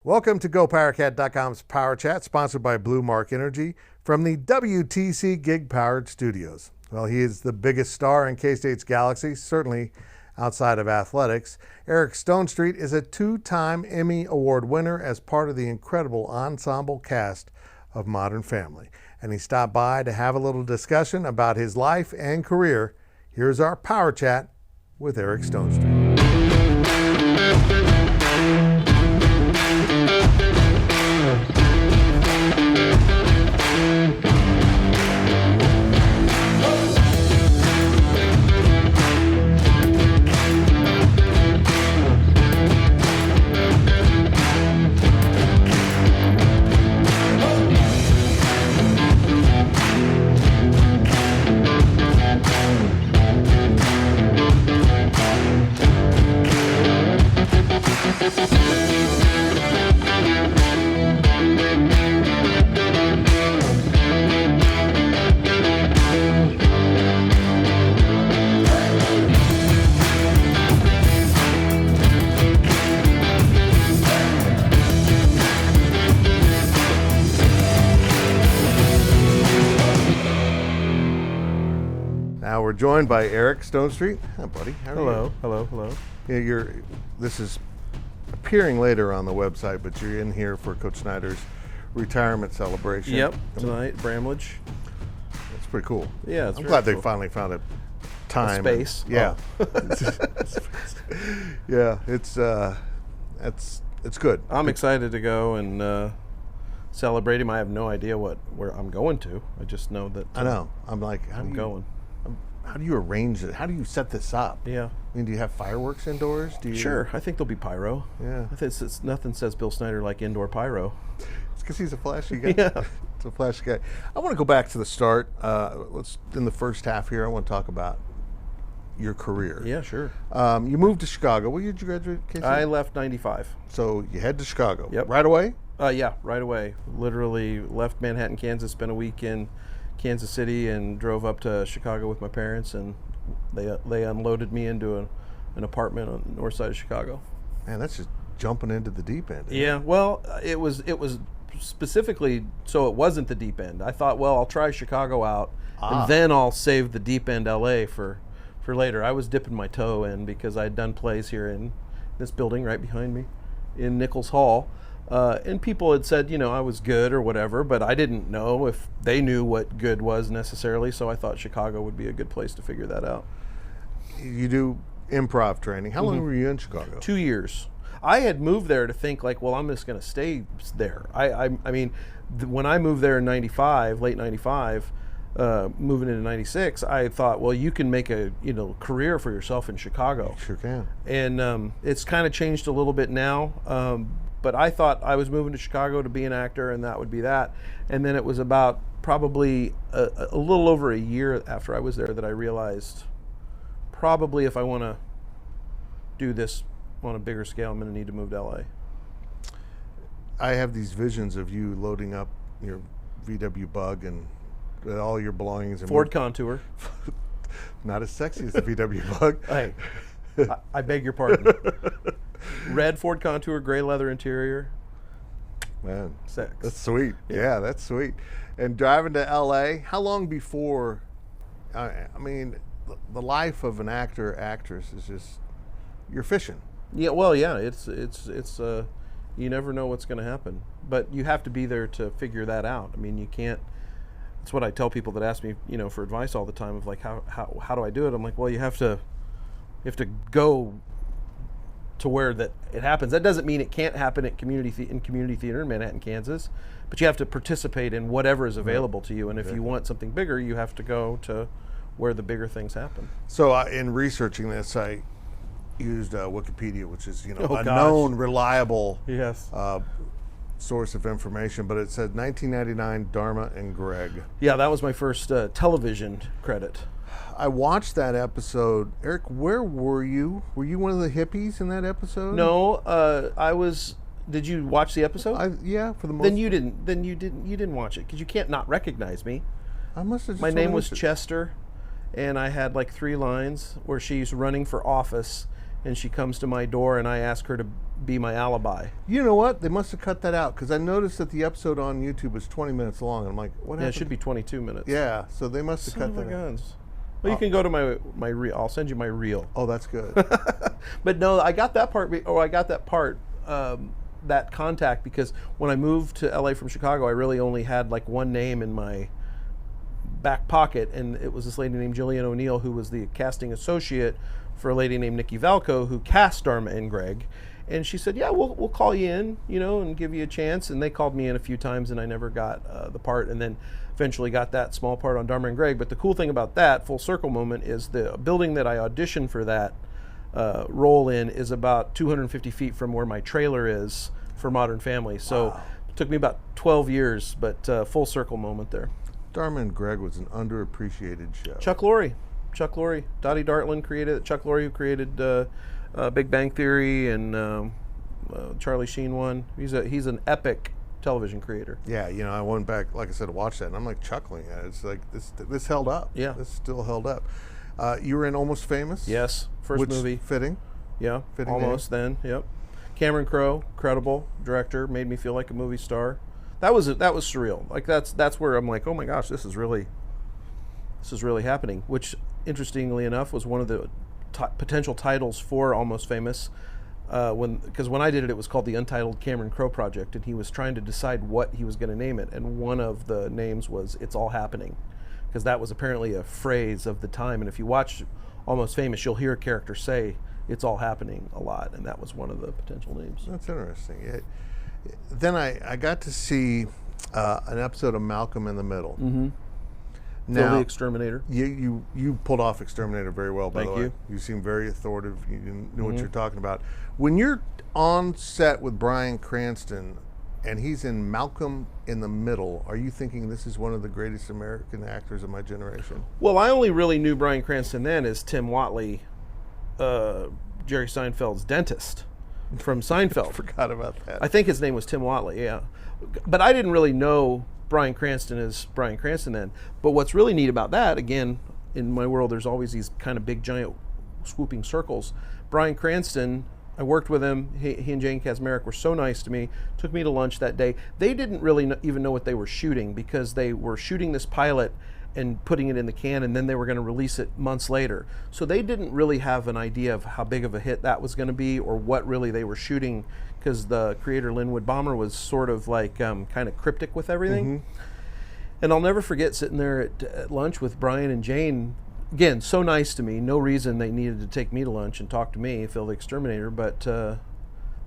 Welcome to GoPowerCat.com's Power Chat, sponsored by Blue Mark Energy from the WTC Gig Powered Studios. Well, he is the biggest star in K-State's galaxy, certainly outside of athletics. Eric Stonestreet is a two-time Emmy Award winner as part of the incredible ensemble cast of Modern Family. And he stopped by to have a little discussion about his life and career. Here's our Power Chat with Eric Stonestreet. Now we're joined by Eric Stonestreet. Hi, buddy. How are you? Hello. Yeah, this is appearing later on the website, but you're in here for Coach Snyder's retirement celebration. Yep, tonight, Bramlage. It's pretty cool. Yeah, it's I'm very glad cool. they finally found a time. A space. Yeah. Oh. Yeah, it's good. I'm excited to go and celebrate him. I have no idea where I'm going to. I just know that I know. I'm like, I'm going. How do you arrange it? How do you set this up? Yeah. I mean, do you have fireworks indoors? Sure. I think there'll be pyro. Yeah. I think it's nothing says Bill Snyder like indoor pyro. It's because he's a flashy guy. Yeah. It's a flashy guy. I want to go back to the start. Let's in the first half here. I want to talk about your career. Yeah, sure. You moved to Chicago. When did you graduate, Casey? I left 95. So you head to Chicago. Yep. Right away? Yeah, right away. Literally left Manhattan, Kansas, spent a week in Kansas City, and drove up to Chicago with my parents, and they unloaded me into an apartment on the north side of Chicago. Man, that's just jumping into the deep end. Yeah, well, it was specifically so it wasn't the deep end. I thought, well, I'll try Chicago out, and then I'll save the deep end LA for later. I was dipping my toe in because I'd done plays here in this building right behind me in Nichols Hall. And people had said, I was good or whatever, but I didn't know if they knew what good was necessarily, so I thought Chicago would be a good place to figure that out. You do improv training. How long were you in Chicago? 2 years. I had moved there to think like, well, I'm just going to stay there. I mean, when I moved there in 95, late 95, moving into 96, I thought, well, you can make a career for yourself in Chicago. Sure can. And it's kind of changed a little bit now. But I thought I was moving to Chicago to be an actor, and that would be that. And then it was about probably a little over a year after I was there that I realized probably if I want to do this on a bigger scale, I'm going to need to move to LA. I have these visions of you loading up your VW Bug and all your belongings. And Ford Contour. Not as sexy as the VW Bug. Hey, I beg your pardon. Red Ford Contour, gray leather interior. Man, Sex. That's sweet. Yeah, that's sweet. And driving to LA, how long before? I mean, the life of an actor, actress is just you're fishing. Yeah, well, yeah, it's you never know what's going to happen, but you have to be there to figure that out. I mean, you can't. It's what I tell people that ask me, for advice all the time of like how do I do it? I'm like, well, you have to go to where that it happens. That doesn't mean it can't happen at community theater in Manhattan, Kansas, but you have to participate in whatever is available to you. And if you want something bigger, you have to go to where the bigger things happen. So in researching this, I used Wikipedia, which is gosh. known, reliable Yes. source of information. But it said 1999, Dharma and Greg. Yeah, that was my first television credit. I watched that episode. Eric, where were you? Were you one of the hippies in that episode? No, I was. Did you watch the episode? Yeah, for the most. Then you didn't. Then you didn't watch it because you can't not recognize me. I must have. Just My name was Chester, and I had like 3 lines where she's running for office, and she comes to my door, and I ask her to be my alibi. You know what? They must have cut that out because I noticed that the episode on YouTube was 20 minutes long. And I'm like, what happened? Yeah, it should be 22 minutes. Yeah, so they must have cut that out. Guns. Well, you can go to my reel. I'll send you my reel. Oh, that's good. But no, I got that part. That contact, because when I moved to LA from Chicago, I really only had like one name in my back pocket, and it was this lady named Jillian O'Neill, who was the casting associate for a lady named Nikki Valco, who cast Dharma and Greg. And she said, yeah, we'll call you in, and give you a chance. And they called me in a few times, and I never got the part, and then eventually got that small part on Dharma and Greg. But the cool thing about that full circle moment is the building that I auditioned for that role in is about 250 feet from where my trailer is for Modern Family. So It took me about 12 years, but full circle moment there. Dharma and Greg was an underappreciated show. Chuck Lorre. Dottie Dartland created it. Chuck Lorre, who created Big Bang Theory and Charlie Sheen one. He's an epic television creator. Yeah, I went back, like I said, to watch that, and I'm like chuckling at it. It's like this held up. Yeah, this still held up. You were in Almost Famous. Yes, first movie. Fitting. Yeah, fitting almost name. Then. Yep. Cameron Crowe, credible director, made me feel like a movie star. That was surreal. Like that's where I'm like, oh my gosh, this is really happening. Which, interestingly enough, was one of the potential titles for Almost Famous. Because when I did it, it was called the Untitled Cameron Crowe Project, and he was trying to decide what he was going to name it. And one of the names was "It's All Happening," because that was apparently a phrase of the time. And if you watch Almost Famous, you'll hear a character say "It's all happening" a lot, and that was one of the potential names. That's interesting. Then I got to see an episode of Malcolm in the Middle. Mm-hmm. Now, the Exterminator. You pulled off Exterminator very well, by the way. Thank you. You seem very authoritative. You know what you're talking about. When you're on set with Bryan Cranston and he's in Malcolm in the Middle, are you thinking this is one of the greatest American actors of my generation? Well, I only really knew Bryan Cranston then as Tim Whatley, Jerry Seinfeld's dentist from Seinfeld. I forgot about that. I think his name was Tim Whatley, yeah. But I didn't really know Bryan Cranston as Bryan Cranston then. But what's really neat about that, again, in my world, there's always these kind of big, giant, swooping circles. Bryan Cranston, I worked with him. He and Jane Kaczmarek were so nice to me, took me to lunch that day. They didn't really even know what they were shooting, because they were shooting this pilot and putting it in the can, and then they were going to release it months later. So they didn't really have an idea of how big of a hit that was going to be, or what really they were shooting, because the creator, Linwood Baumer, was sort of like kind of cryptic with everything. Mm-hmm. And I'll never forget sitting there at lunch with Bryan and Jane. Again, so nice to me. No reason they needed to take me to lunch and talk to me, Phil the Exterminator, but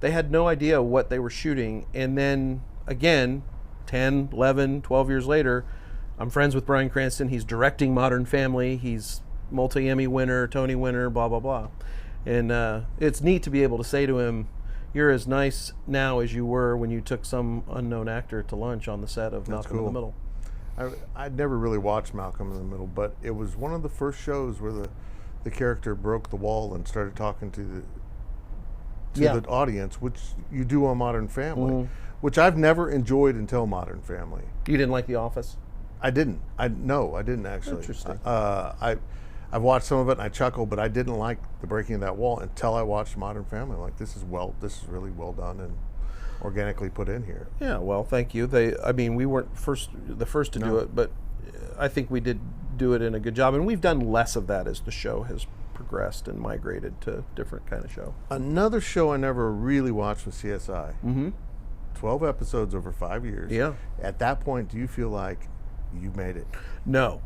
they had no idea what they were shooting. And then, again, 10, 11, 12 years later, I'm friends with Bryan Cranston. He's directing Modern Family. He's multi-Emmy winner, Tony winner, blah, blah, blah. And it's neat to be able to say to him, you're as nice now as you were when you took some unknown actor to lunch on the set of Malcolm in the Middle. I'd never really watched Malcolm in the Middle, but it was one of the first shows where the character broke the wall and started talking to the audience, which you do on Modern Family, which I've never enjoyed until Modern Family. You didn't like The Office? I didn't. I didn't actually. Interesting. I've watched some of it and I chuckle, but I didn't like the breaking of that wall until I watched Modern Family. I'm like, this is really well done and organically put in here. Yeah, well, thank you. We weren't the first to do it, but I think we did do it in a good job, and we've done less of that as the show has progressed and migrated to different kind of show. Another show I never really watched was CSI. Mm-hmm. 12 episodes over 5 years. Yeah. At that point, do you feel like you made it? No,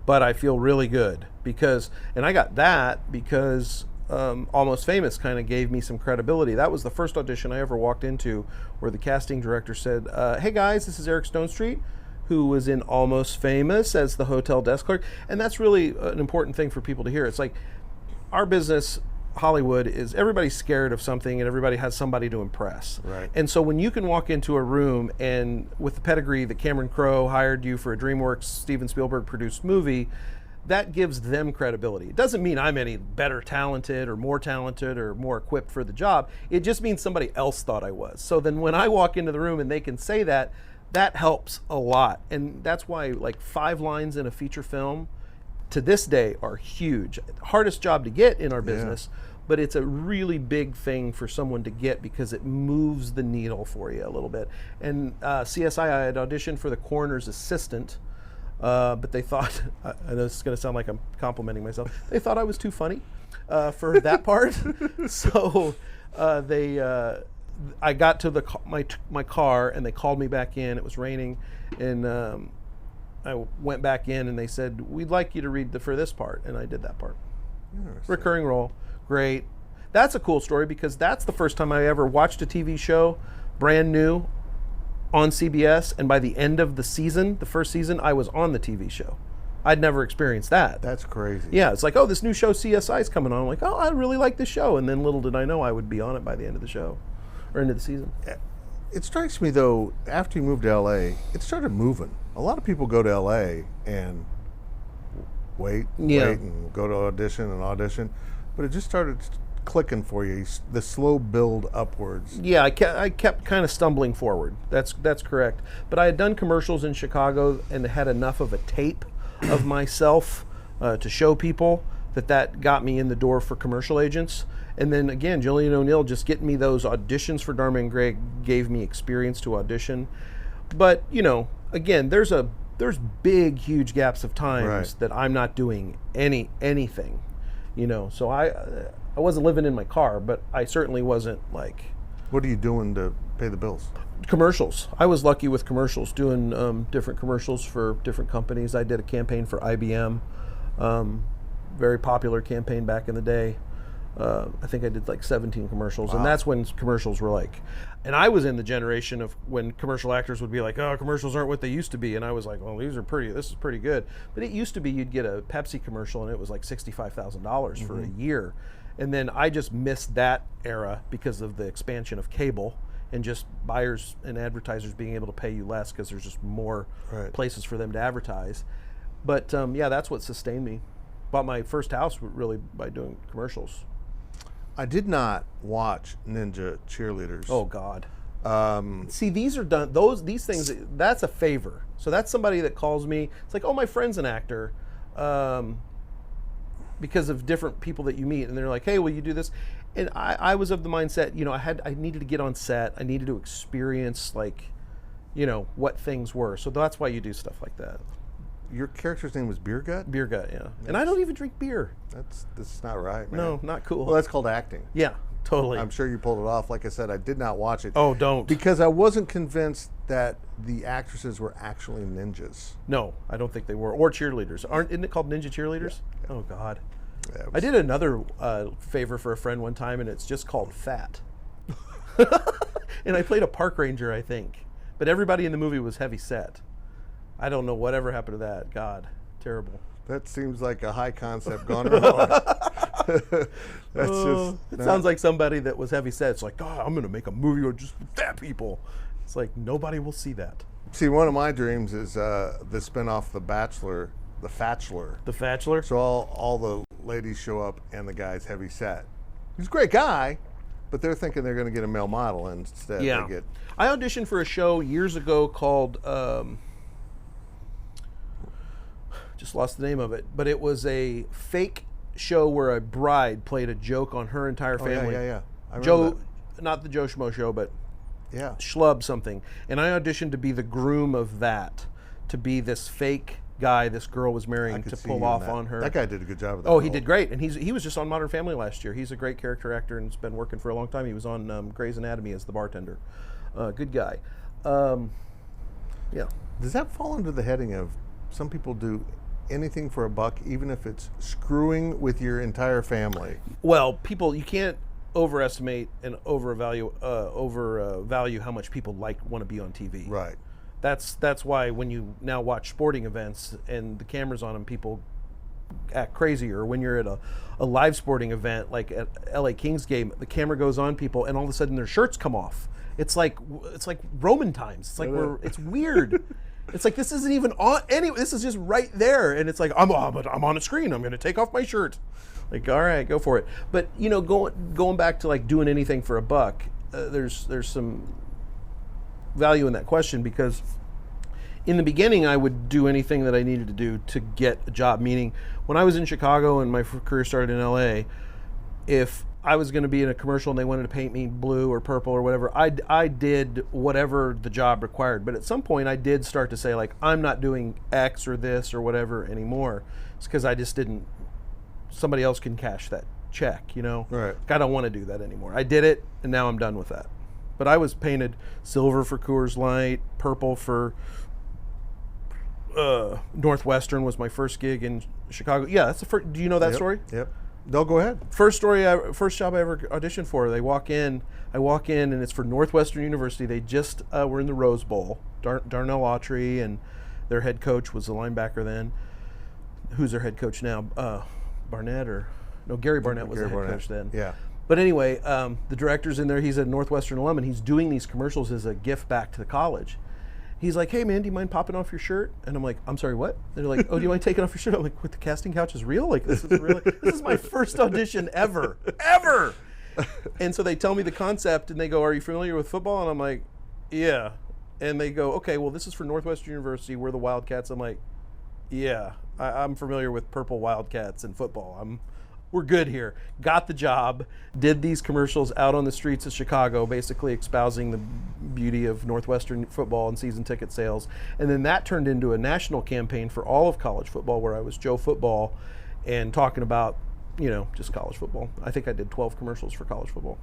but I feel really good because I got that because Almost Famous kind of gave me some credibility. That was the first audition I ever walked into where the casting director said, hey guys, this is Eric Stonestreet, who was in Almost Famous as the hotel desk clerk. And that's really an important thing for people to hear. It's like our business, Hollywood, is everybody's scared of something and everybody has somebody to impress. Right. And so when you can walk into a room and with the pedigree that Cameron Crowe hired you for a DreamWorks Steven Spielberg produced movie, that gives them credibility. It doesn't mean I'm any better talented or more equipped for the job. It just means somebody else thought I was. So then when I walk into the room and they can say that, that helps a lot. And that's why like 5 lines in a feature film to this day are huge. Hardest job to get in our business, but it's a really big thing for someone to get because it moves the needle for you a little bit. And CSI, I had auditioned for the coroner's assistant, but they thought, I know this is going to sound like I'm complimenting myself, they thought I was too funny for that part. So I got to my car, and they called me back in. It was raining, and I went back in, and they said, we'd like you to read for this part, and I did that part. Recurring role. Great. That's a cool story because that's the first time I ever watched a TV show brand new on CBS, and by the end of the season, the first season, I was on the TV show. I'd never experienced that. That's crazy. Yeah, it's like, oh, this new show CSI is coming on. I'm like, oh, I really like this show. And then little did I know I would be on it by the end of the show, or end of the season. It strikes me, though, after you moved to L.A., it started moving. A lot of people go to L.A. and wait and go to audition, but it just started clicking for you, the slow build upwards. Yeah, I kept kind of stumbling forward. That's correct. But I had done commercials in Chicago and had enough of a tape of myself to show people that got me in the door for commercial agents. And then again, Jillian O'Neill just getting me those auditions for Dharma and Greg gave me experience to audition. But again, there's big, huge gaps of times that I'm not doing anything. So I wasn't living in my car, but I certainly wasn't like... What are you doing to pay the bills? Commercials. I was lucky with commercials, doing different commercials for different companies. I did a campaign for IBM, very popular campaign back in the day. I think I did like 17 commercials, and that's when commercials were like... And I was in the generation of when commercial actors would be like, oh, commercials aren't what they used to be. And I was like, well, this is pretty good. But it used to be you'd get a Pepsi commercial, and it was like $65,000 for a year. And then I just missed that era because of the expansion of cable and just buyers and advertisers being able to pay you less because there's just more places for them to advertise. But that's what sustained me. Bought my first house really by doing commercials. I did not watch Ninja Cheerleaders. Oh God. See, these are done. These things. That's a favor. So that's somebody that calls me. It's like, oh, my friend's an actor, because of different people that you meet, and they're like, hey, will you do this? And I was of the mindset, I needed to get on set. I needed to experience what things were. So that's why you do stuff like that. Your character's name was Beer Gut? Beer Gut, yeah. And I don't even drink beer. That's not right, man. No, not cool. Well, that's called acting. Yeah, totally. I'm sure you pulled it off. Like I said, I did not watch it. Oh, don't. Because I wasn't convinced that the actresses were actually ninjas. No, I don't think they were. Or cheerleaders. Isn't it called Ninja Cheerleaders? Yeah. Oh, God. Yeah, I did another favor for a friend one time, and it's just called Fat. And I played a park ranger, I think. But everybody in the movie was heavy set. I don't know whatever happened to that. God, terrible. That seems like a high concept gone wrong. It sounds like somebody that was heavy set. It's like, God, I'm going to make a movie with just fat people. It's like, nobody will see that. See, one of my dreams is the spinoff The Bachelor, The Fatchler. The Fatchler? So all the ladies show up and the guy's heavy set. He's a great guy, but they're thinking they're going to get a male model, and instead they get... I auditioned for a show years ago called... just lost the name of it, but it was a fake show where a bride played a joke on her entire family. Yeah. I Joe, not the Joe Schmo show, but Schlub something. And I auditioned to be the groom of that, to be this fake guy this girl was marrying to pull off on her. That guy did a good job of that. Oh, he did great, and he was just on Modern Family last year. He's a great character actor and has been working for a long time. He was on Grey's Anatomy as the bartender. Good guy. Yeah. Does that fall under the heading of some people do anything for a buck, even if it's screwing with your entire family? Well, you can't overestimate and overvalue how much people want to be on TV. Right. That's why when you now watch sporting events and the camera's on them, people act crazy. Or when you're at a live sporting event like at LA Kings game, the camera goes on people and all of a sudden their shirts come off. It's like Roman times. It's like it's weird. It's like this isn't even on anyway. This is just right there, and it's like I'm on a screen. I'm going to take off my shirt. Like, all right, go for it. But going back to like doing anything for a buck, there's some value in that question, because in the beginning I would do anything that I needed to do to get a job. Meaning, when I was in Chicago and my career started in LA, if I was going to be in a commercial and they wanted to paint me blue or purple or whatever, I did whatever the job required. But at some point I did start to say, like, I'm not doing X or this or whatever anymore. It's because I just didn't, somebody else can cash that check, you know? Right. Like, I don't want to do that anymore. I did it and now I'm done with that. But I was painted silver for Coors Light, purple for Northwestern was my first gig in Chicago. Yeah, that's the first. Do you know that story? Yep. No, go ahead. First job I ever auditioned for. I walk in, and it's for Northwestern University. They just were in the Rose Bowl. Darnell Autry and their head coach was the linebacker then. Who's their head coach now? Gary Barnett was the head coach then. Yeah. But anyway, the director's in there. He's a Northwestern alum, and he's doing these commercials as a gift back to the college. He's like, hey, man, do you mind popping off your shirt? And I'm like, I'm sorry, what? And they're like, oh, do you mind taking off your shirt? I'm like, what, the casting couch is real? Like, this is my first audition ever. And so they tell me the concept, and they go, are you familiar with football? And I'm like, yeah. And they go, okay, well, this is for Northwestern University. We're the Wildcats. I'm like, yeah, I'm familiar with purple Wildcats and football. We're good here. Got the job, did these commercials out on the streets of Chicago, basically espousing the beauty of Northwestern football and season ticket sales. And then that turned into a national campaign for all of college football, where I was Joe Football and talking about, just college football. I think I did 12 commercials for college football.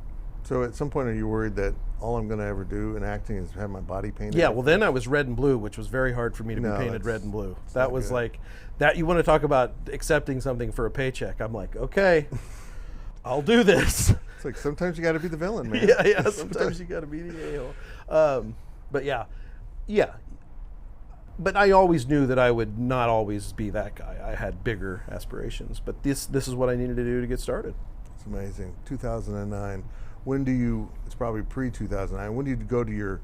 So at some point, are you worried that all I'm going to ever do in acting is have my body painted? Yeah, well, then I was red and blue, which was very hard for me to be painted red and blue. That was like, that you want to talk about accepting something for a paycheck. I'm like, okay, I'll do this. It's like sometimes you got to be the villain, man. yeah, sometimes you got to be the a-hole. But yeah. But I always knew that I would not always be that guy. I had bigger aspirations. But this is what I needed to do to get started. It's amazing. 2009. It's probably pre-2009, when did you go to your,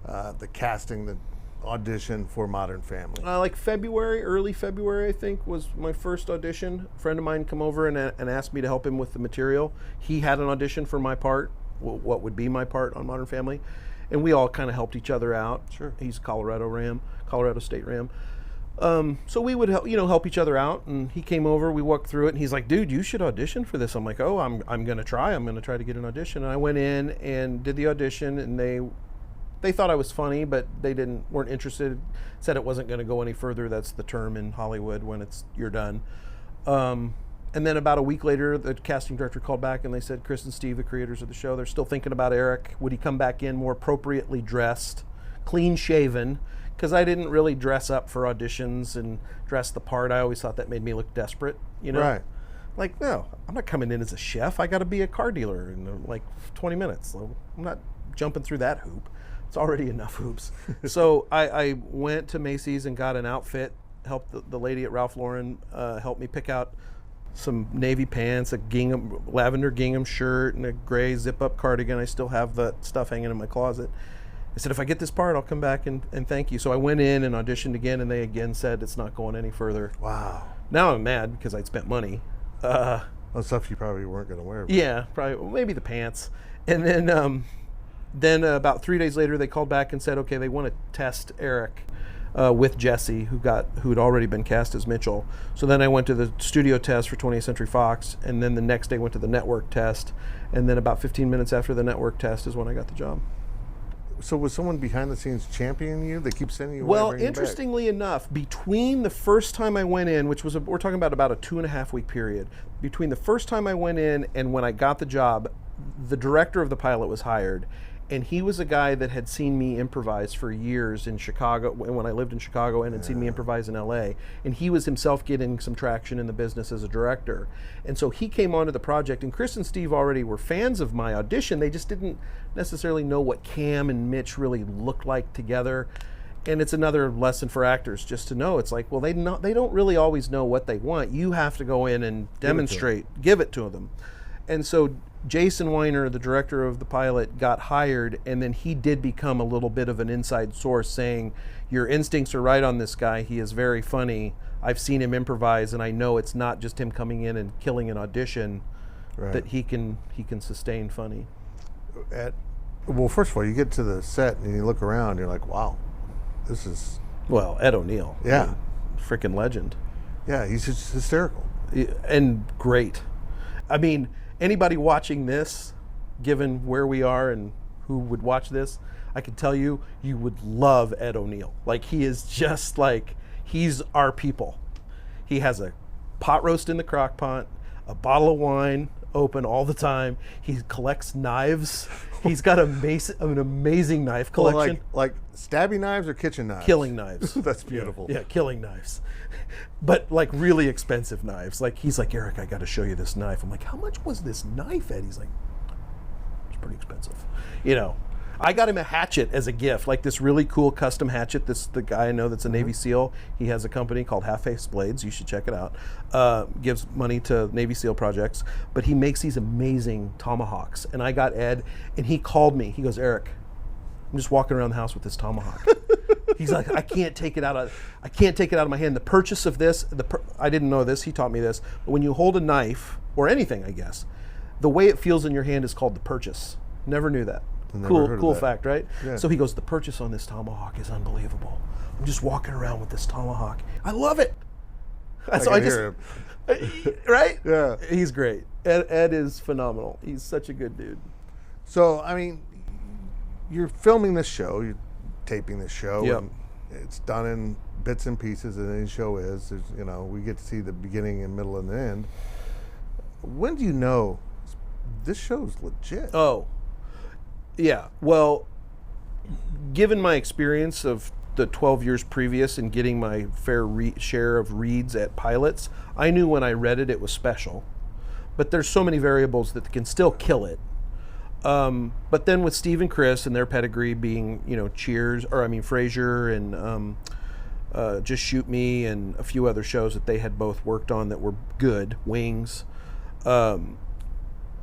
the casting, the audition for Modern Family? Like early February, I think, was my first audition. A friend of mine come over and asked me to help him with the material. He had an audition for my part, what would be my part on Modern Family. And we all kind of helped each other out. Sure. He's Colorado State Ram. So we would help each other out, and he came over, we walked through it, and he's like, dude, you should audition for this. I'm like, oh, I'm going to try to get an audition. And I went in and did the audition, and they thought I was funny, but they weren't interested, said it wasn't going to go any further. That's the term in Hollywood when you're done. And then about a week later, the casting director called back and they said, Chris and Steve, the creators of the show, they're still thinking about Eric. Would he come back in more appropriately dressed, clean shaven? Because I didn't really dress up for auditions and dress the part. I always thought that made me look desperate, Right. Like, no, I'm not coming in as a chef. I got to be a car dealer in like 20 minutes. So I'm not jumping through that hoop. It's already enough hoops. So I went to Macy's and got an outfit, helped the lady at Ralph Lauren help me pick out some navy pants, a lavender gingham shirt, and a gray zip-up cardigan. I still have that stuff hanging in my closet. I said, if I get this part, I'll come back and thank you. So I went in and auditioned again, and they again said it's not going any further. Wow. Now I'm mad because I'd spent money. Well, stuff you probably weren't going to wear. Yeah, probably, maybe the pants. And then about 3 days later, they called back and said, okay, they want to test Eric with Jesse, who'd already been cast as Mitchell. So then I went to the studio test for 20th Century Fox, and then the next day went to the network test. And then about 15 minutes after the network test is when I got the job. So was someone behind the scenes championing you? They keep sending you away. Well, interestingly enough, between the first time I went in, which was we're talking about a 2.5 week period, between the first time I went in and when I got the job, the director of the pilot was hired, and he was a guy that had seen me improvise for years in Chicago, when I lived in Chicago, and had seen me improvise in LA. And he was himself getting some traction in the business as a director. And so he came onto the project, and Chris and Steve already were fans of my audition. They just didn't necessarily know what Cam and Mitch really looked like together. And it's another lesson for actors just to know. It's like, well, they don't really always know what they want. You have to go in and demonstrate, give it to them. And so Jason Weiner, the director of the pilot, got hired, and then he did become a little bit of an inside source, saying, your instincts are right on this guy. He is very funny. I've seen him improvise, and I know it's not just him coming in and killing an audition, Right. that he can sustain funny. Well, first of all, you get to the set and you look around, you're like, wow, this is... Well, Ed O'Neill. Yeah. Freaking legend. Yeah, he's just hysterical. And great. I mean, anybody watching this, given where we are and who would watch this, I can tell you, you would love Ed O'Neill. Like, he is just like, he's our people. He has a pot roast in the crock pot, a bottle of wine open all the time. He collects knives. He's got an amazing knife collection. Well, like stabby knives or kitchen knives? Killing knives. That's beautiful. Yeah, killing knives. But like really expensive knives. Like, he's like, Eric, I got to show you this knife. I'm like, how much was this knife, Ed? He's like, it's pretty expensive. You know, I got him a hatchet as a gift, like this really cool custom hatchet. The guy I know that's a Navy SEAL, he has a company called Half Face Blades. You should check it out. Gives money to Navy SEAL projects, but he makes these amazing tomahawks. And I got Ed, and he called me. He goes, Eric, I'm just walking around the house with this tomahawk. He's like, I can't take it out of my hand. The purchase of this, I didn't know this. He taught me this. But when you hold a knife or anything, I guess, the way it feels in your hand is called the purchase. Never knew that. Cool fact, right? Yeah. So he goes, the purchase on this tomahawk is unbelievable. I'm just walking around with this tomahawk. I love it. So I just, right? Yeah. He's great. Ed is phenomenal. He's such a good dude. So, I mean, you're filming this show, you're taping this show, Yep. and it's done in bits and pieces, and any show is. There's, you know, we get to see the beginning and middle and the end. When do you know this show's legit? Oh, yeah. Well, given my experience of the 12 years previous and getting my fair share of reads at pilots, I knew when I read it, it was special. But there's so many variables that can still kill it. But then with Steve and Chris and their pedigree being, you know, Frasier and Just Shoot Me and a few other shows that they had both worked on that were good, Wings,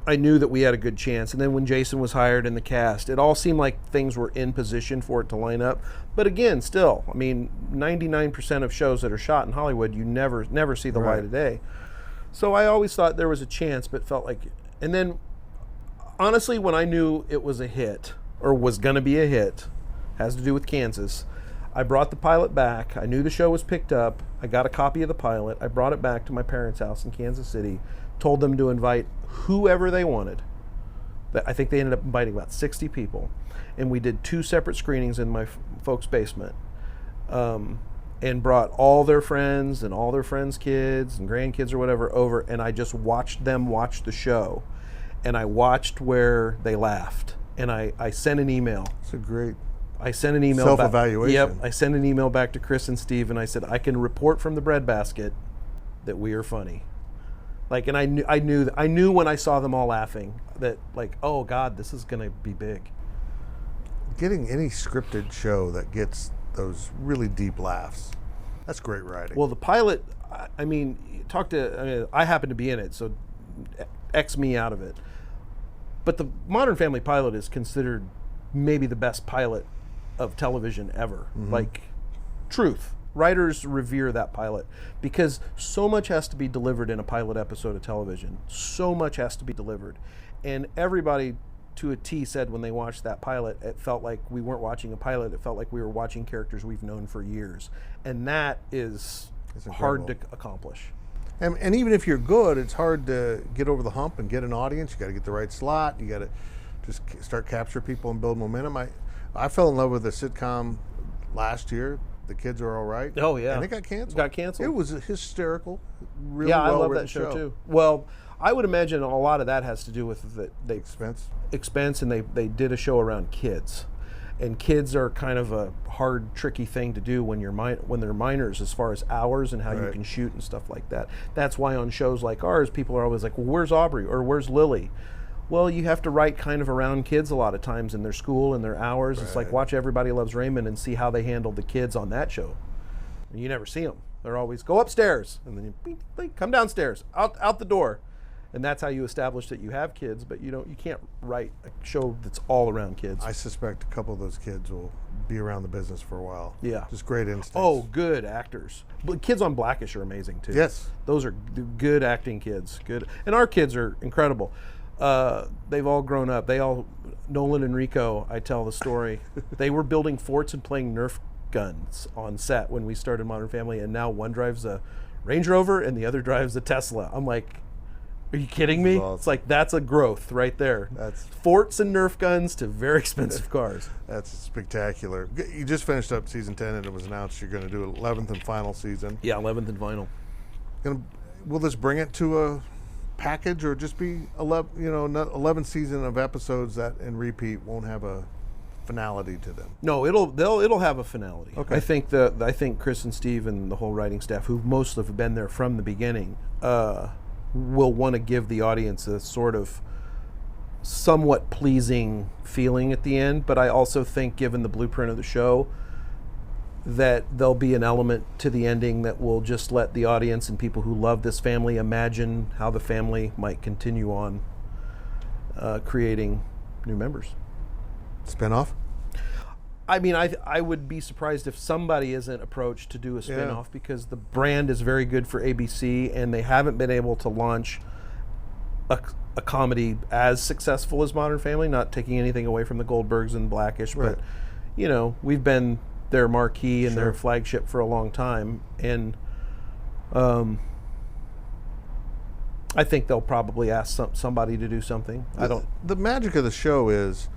I knew that we had a good chance. And then when Jason was hired in the cast, it all seemed like things were in position for it to line up. But again, still, I mean, 99% of shows that are shot in Hollywood, you never see the light of day. So I always thought there was a chance, but felt like, and then honestly, when I knew it was a hit or was going to be a hit, has to do with Kansas, I brought the pilot back. I knew the show was picked up. I got a copy of the pilot. I brought it back to my parents' house in Kansas City, told them to invite whoever they wanted. I think they ended up inviting about 60 people. And we did 2 separate screenings in my folks' basement. And brought all their friends and all their friends' kids and grandkids or whatever over, and I just watched them watch the show. And I watched where they laughed. And I sent an email. It's a great I sent an email self-evaluation. Yep. I sent an email back to Chris and Steve, and I said, I can report from the breadbasket that we are funny. Like, and I knew when I saw them all laughing that, like, oh God, this is gonna be big. Getting any scripted show that gets those really deep laughs, that's great writing. Well, the pilot, I mean, I happen to be in it, so X me out of it. But the Modern Family pilot is considered maybe the best pilot of television ever. Mm-hmm. Like, truth. Writers revere that pilot because so much has to be delivered in a pilot episode of television. So much has to be delivered. And everybody to a T said when they watched that pilot, it felt like we weren't watching a pilot. It felt like we were watching characters we've known for years. And that is hard to accomplish. And even if you're good, it's hard to get over the hump and get an audience. You got to get the right slot. You got to just start capture people and build momentum. I fell in love with a sitcom last year. The Kids Are All Right. Oh yeah, and it got canceled. It was hysterical. Really yeah, well I love that show too. Well, I would imagine a lot of that has to do with the expense, and they did a show around kids, and kids are kind of a hard, tricky thing to do when they're minors as far as hours and how you can shoot and stuff like that. That's why on shows like ours, people are always like, well, where's Aubrey or where's Lily? Well, you have to write kind of around kids a lot of times in their school and their hours. Right. It's like watch Everybody Loves Raymond and see how they handle the kids on that show. And you never see them. They're always go upstairs and then you come downstairs, out the door. And that's how you establish that you have kids, but you can't write a show that's all around kids. I suspect a couple of those kids will be around the business for a while. Yeah. Just great instincts. Oh, good actors. But kids on Blackish are amazing too. Yes. Those are good acting kids. Good. And our kids are incredible. They've all grown up. Nolan and Rico, I tell the story. They were building forts and playing Nerf guns on set when we started Modern Family, and now one drives a Range Rover and the other drives a Tesla. I'm like, Are you kidding me? Awesome. It's like, that's a growth right there. That's forts and Nerf guns to very expensive cars. That's spectacular. You just finished up season 10, and it was announced you're going to do 11th and final season. Yeah, 11th and final. Will this bring it to a package, or just be 11 season of episodes that in repeat won't have a finality to them? No, it'll have a finality. Okay. I think Chris and Steve and the whole writing staff, who most have been there from the beginning, will want to give the audience a sort of somewhat pleasing feeling at the end. But I also think, given the blueprint of the show, that there'll be an element to the ending that will just let the audience and people who love this family imagine how the family might continue on creating new members. Spinoff? I mean, I would be surprised if somebody isn't approached to do a spin-off, because the brand is very good for ABC, and they haven't been able to launch a comedy as successful as Modern Family, not taking anything away from the Goldbergs and Blackish, Right. but, we've been their marquee and their flagship for a long time, and I think they'll probably ask somebody to do something. The magic of the show is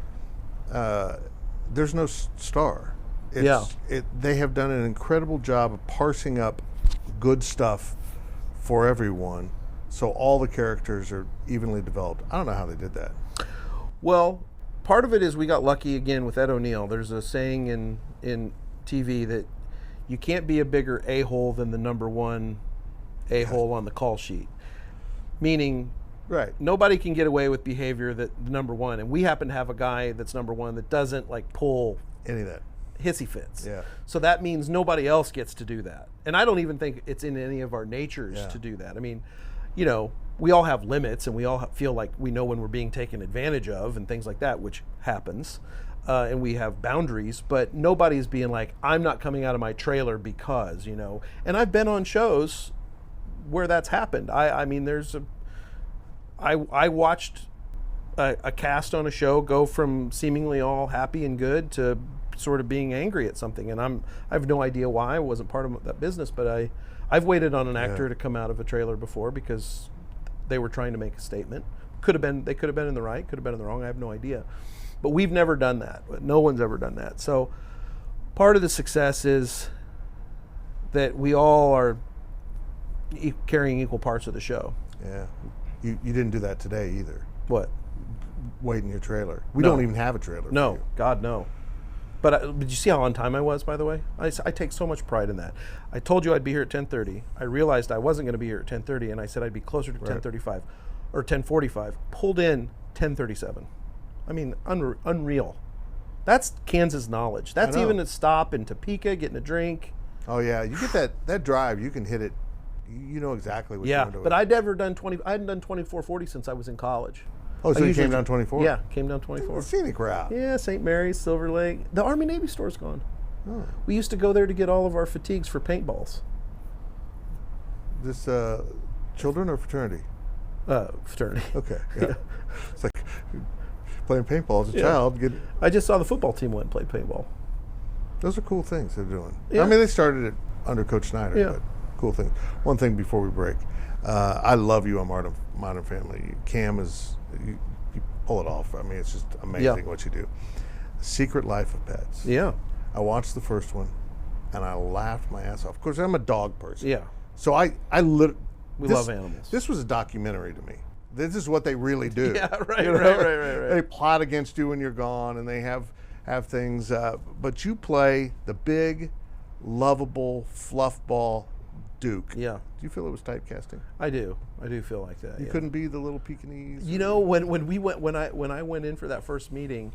there's no star. They have done an incredible job of parsing up good stuff for everyone, so all the characters are evenly developed. I don't know how they did that. Well, part of it is we got lucky again with Ed O'Neill. There's a saying in TV that you can't be a bigger a-hole than the number one a-hole on the call sheet. Meaning, Right. nobody can get away with behavior that number one, and we happen to have a guy that's number one that doesn't pull Any of that. hissy fits. Yeah. So that means nobody else gets to do that. And I don't even think it's in any of our natures Yeah. to do that. I mean, we all have limits, and we all feel like we know when we're being taken advantage of and things like that, which happens. And we have boundaries, but nobody's being like, I'm not coming out of my trailer because, And I've been on shows where that's happened. I mean, I watched a cast on a show go from seemingly all happy and good to sort of being angry at something, and I have no idea why. I wasn't part of that business, but I've waited on an actor to come out of a trailer before because they were trying to make a statement. They could have been in the right, could have been in the wrong. I have no idea, but we've never done that. No one's ever done that. So part of the success is that we all are carrying equal parts of the show. Yeah. You didn't do that today either. What? Wait in your trailer. We No. don't even have a trailer. for No, you. God, no. But did you see how on time I was, by the way? I take so much pride in that. I told you I'd be here at 10:30. I realized I wasn't going to be here at 10:30, and I said I'd be closer to 10:35 or 10:45. Pulled in 10:37. I mean, unreal. That's Kansas knowledge. That's even a stop in Topeka, getting a drink. Oh yeah, you get that drive. You can hit it. You know exactly what Yeah, you're doing. but I'd never done 20. I hadn't done 24:40 since I was in college. Oh, so I you usually came down 24? Yeah, came down 24. Scenic route. Yeah, St. Mary's, Silver Lake. The Army Navy store's gone. Oh. We used to go there to get all of our fatigues for paintballs. This children or fraternity? Fraternity. Okay. Yeah. It's like playing paintball as a child. I just saw the football team went and play paintball. Those are cool things they're doing. Yeah. I mean, they started it under Coach Snyder, Yeah. but cool thing. One thing before we break. I love you on Modern Family. Cam is, you pull it off. I mean, it's just amazing what you do. Secret Life of Pets. Yeah. I watched the first one, and I laughed my ass off. Of course, I'm a dog person. Yeah. So we love animals. This was a documentary to me. This is what they really do. Yeah, right, You know? right. They plot against you when you're gone, and they have things. But you play the big, lovable, fluffball Duke. Yeah. Do you feel it was typecasting? I do feel like that. You couldn't be the little Pekingese. When I went in for that first meeting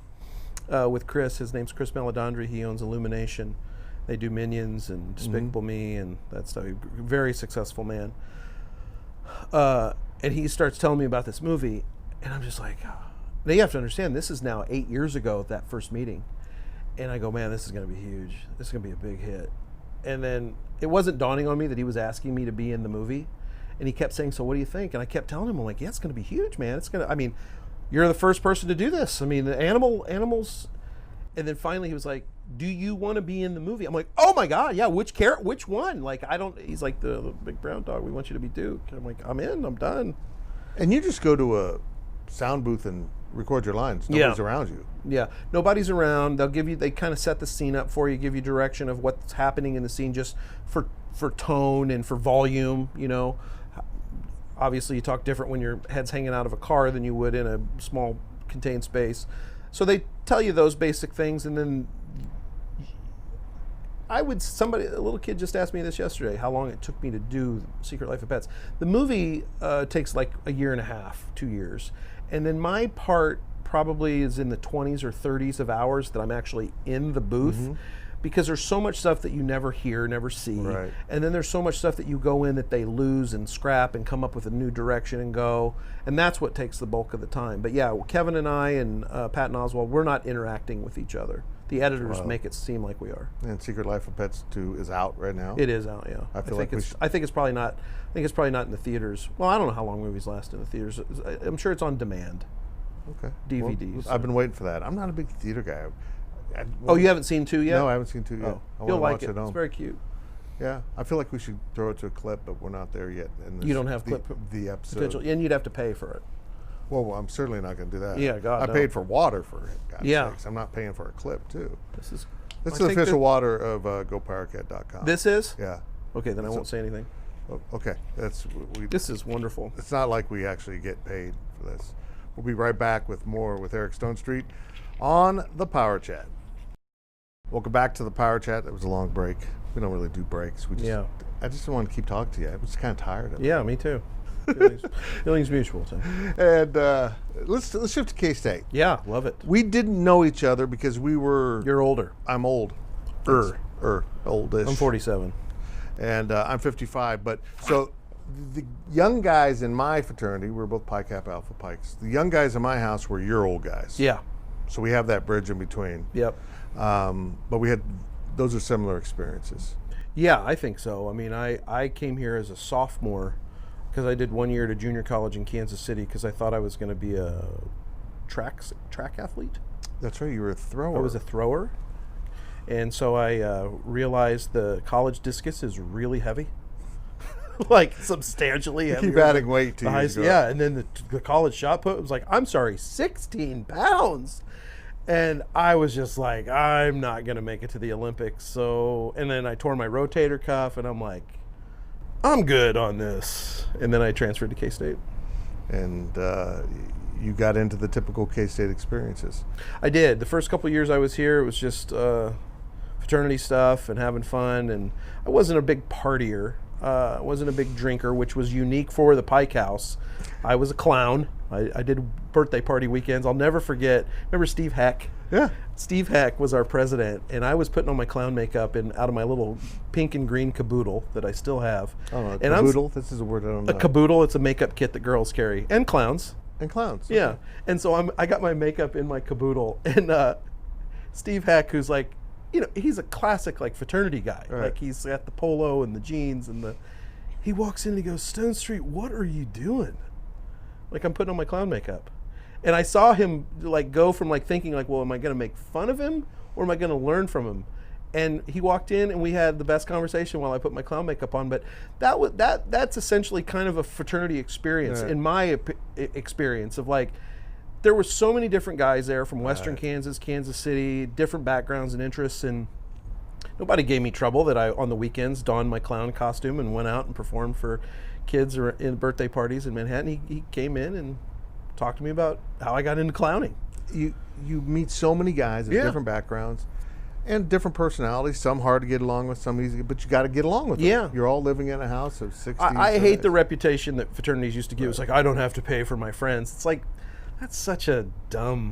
with Chris, his name's Chris Meledandri. He owns Illumination. They do Minions and Despicable Me and that stuff. Very successful man. And he starts telling me about this movie, and I'm just like, now you have to understand, this is now 8 years ago, that first meeting. And I go, man, this is going to be huge. This is going to be a big hit. And then it wasn't dawning on me that he was asking me to be in the movie. And he kept saying, so what do you think? And I kept telling him, I'm like, yeah, it's going to be huge, man. You're the first person to do this. I mean, the animals. And then finally he was like, do you want to be in the movie? I'm like, oh my God, yeah, which one? He's like, the big brown dog, we want you to be Duke. And I'm like, I'm in, I'm done. And you just go to a sound booth and record your lines. Nobody's around you. Yeah, nobody's around. They kind of set the scene up for you, give you direction of what's happening in the scene, just for tone and for volume. You know, obviously you talk different when your head's hanging out of a car than you would in a small contained space. So they tell you those basic things, and then a little kid just asked me this yesterday, how long it took me to do Secret Life of Pets. The movie takes like a year and a half, 2 years. And then my part probably is in the 20s or 30s of hours that I'm actually in the booth, because there's so much stuff that you never hear, never see. Right. And then there's so much stuff that you go in that they lose and scrap and come up with a new direction and go. And that's what takes the bulk of the time. But yeah, Kevin and I and Pat and Oswald, we're not interacting with each other. The editors make it seem like we are. And Secret Life of Pets 2 is out right now. It is out, yeah. I think it's probably not. I think it's probably not in the theaters. Well, I don't know how long movies last in the theaters. I'm sure it's on demand. Okay. DVDs. Well, I've been waiting for that. I'm not a big theater guy. You haven't seen 2 yet? No, I haven't seen 2 yet. Oh. You'll like it. It's very cute. Yeah, I feel like we should throw it to a clip, but we're not there yet. You don't have the episode potential, and you'd have to pay for it. Well, I'm certainly not going to do that. Yeah, God, I paid for water for God's Yeah. sakes. I'm not paying for a clip too. This is the official water of GoPowerCat.com. This is? Yeah. Okay, then I won't say anything. Okay, This is wonderful. It's not like we actually get paid for this. We'll be right back with more with Eric Stonestreet on the Power Chat. Welcome back to the Power Chat. That was a long break. We don't really do breaks. I just want to keep talking to you. I was kind of tired of it. Yeah, me too. Feelings mutual, Tim. And let's shift to K-State. Yeah, love it. We didn't know each other because we were... You're older. I'm old. Oldish. I'm 47. And I'm 55. But so the young guys in my fraternity, we're both Pi Kappa Alpha Pikes. The young guys in my house were your old guys. Yeah. So we have that bridge in between. Yep. But those are similar experiences. Yeah, I think so. I mean, I came here as a sophomore because I did 1 year at a junior college in Kansas City because I thought I was going to be a track athlete. That's right, you were a thrower. I was a thrower. And so I realized the college discus is really heavy. Like substantially heavier. Keep adding weight to you. Yeah, and then the college shot put was like, I'm sorry, 16 pounds. And I was just like, I'm not going to make it to the Olympics. So, and then I tore my rotator cuff, and I'm like, I'm good on this. And then I transferred to K-State. And you got into the typical K-State experiences. I did. The first couple of years I was here, it was just fraternity stuff and having fun. And I wasn't a big partier. I wasn't a big drinker, which was unique for the Pike House. I was a clown. I did birthday party weekends. I'll never forget. Remember Steve Heck? Yeah. Steve Heck was our president, and I was putting on my clown makeup out of my little pink and green caboodle that I still have. Oh, a caboodle? This is a word I don't know. A caboodle, it's a makeup kit that girls carry. And clowns. And clowns. Yeah. Okay. And so I got my makeup in my caboodle, and Steve Heck, who's like, he's a classic like fraternity guy. Right. Like he's got the polo and the jeans and he walks in and he goes, Stonestreet, what are you doing? Like I'm putting on my clown makeup. And I saw him like go from like thinking like, well, am I going to make fun of him or am I going to learn from him? And he walked in and we had the best conversation while I put my clown makeup on. But that's essentially kind of a fraternity experience in my experience of like, there were so many different guys there from Western Kansas, Kansas City, different backgrounds and interests, and nobody gave me trouble that I, on the weekends, donned my clown costume and went out and performed for kids or in birthday parties in Manhattan. He came in and talked to me about how I got into clowning. You meet so many guys of different backgrounds and different personalities. Some hard to get along with, some easy, but you got to get along with them. Yeah. You're all living in a house of 60. I hate the reputation that fraternities used to give. It's like, I don't have to pay for my friends. It's like, that's such a dumb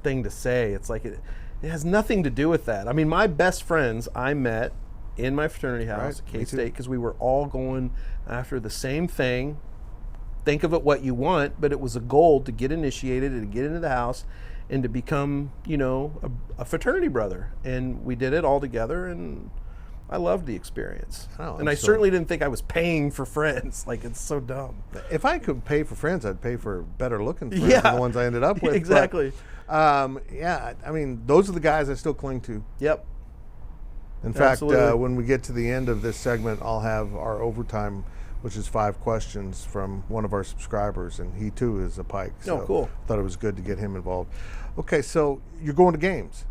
thing to say. It's like it has nothing to do with that. I mean, my best friends I met in my fraternity house at K-State because we were all going after the same thing. Think of it what you want, but it was a goal to get initiated and to get into the house and to become, a fraternity brother. And we did it all together, and I loved the experience. I certainly didn't think I was paying for friends. Like, it's so dumb. If I could pay for friends, I'd pay for better looking friends than the ones I ended up with. Exactly. But, I mean, those are the guys I still cling to. Yep. In fact, when we get to the end of this segment, I'll have our overtime which is 5 questions from one of our subscribers, and he too is a Pike. So Oh, cool. Thought it was good to get him involved. Okay, so you're going to games.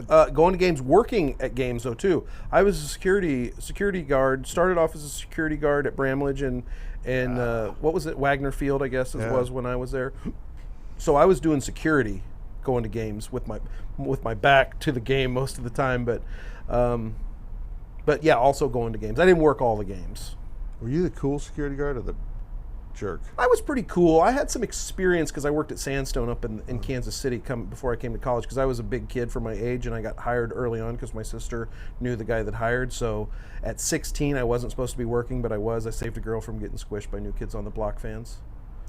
Going to games, working at games though too. I was a security guard. Started off as a security guard at Bramlage and what was it, Wagner Field, I guess was when I was there. So I was doing security, going to games with my back to the game most of the time. But yeah, also going to games. I didn't work all the games. Were you the cool security guard or the jerk? I was pretty cool. I had some experience because I worked at Sandstone up in Kansas City before I came to college, because I was a big kid for my age, and I got hired early on because my sister knew the guy that hired. So at 16, I wasn't supposed to be working, but I was. I saved a girl from getting squished by New Kids on the Block fans.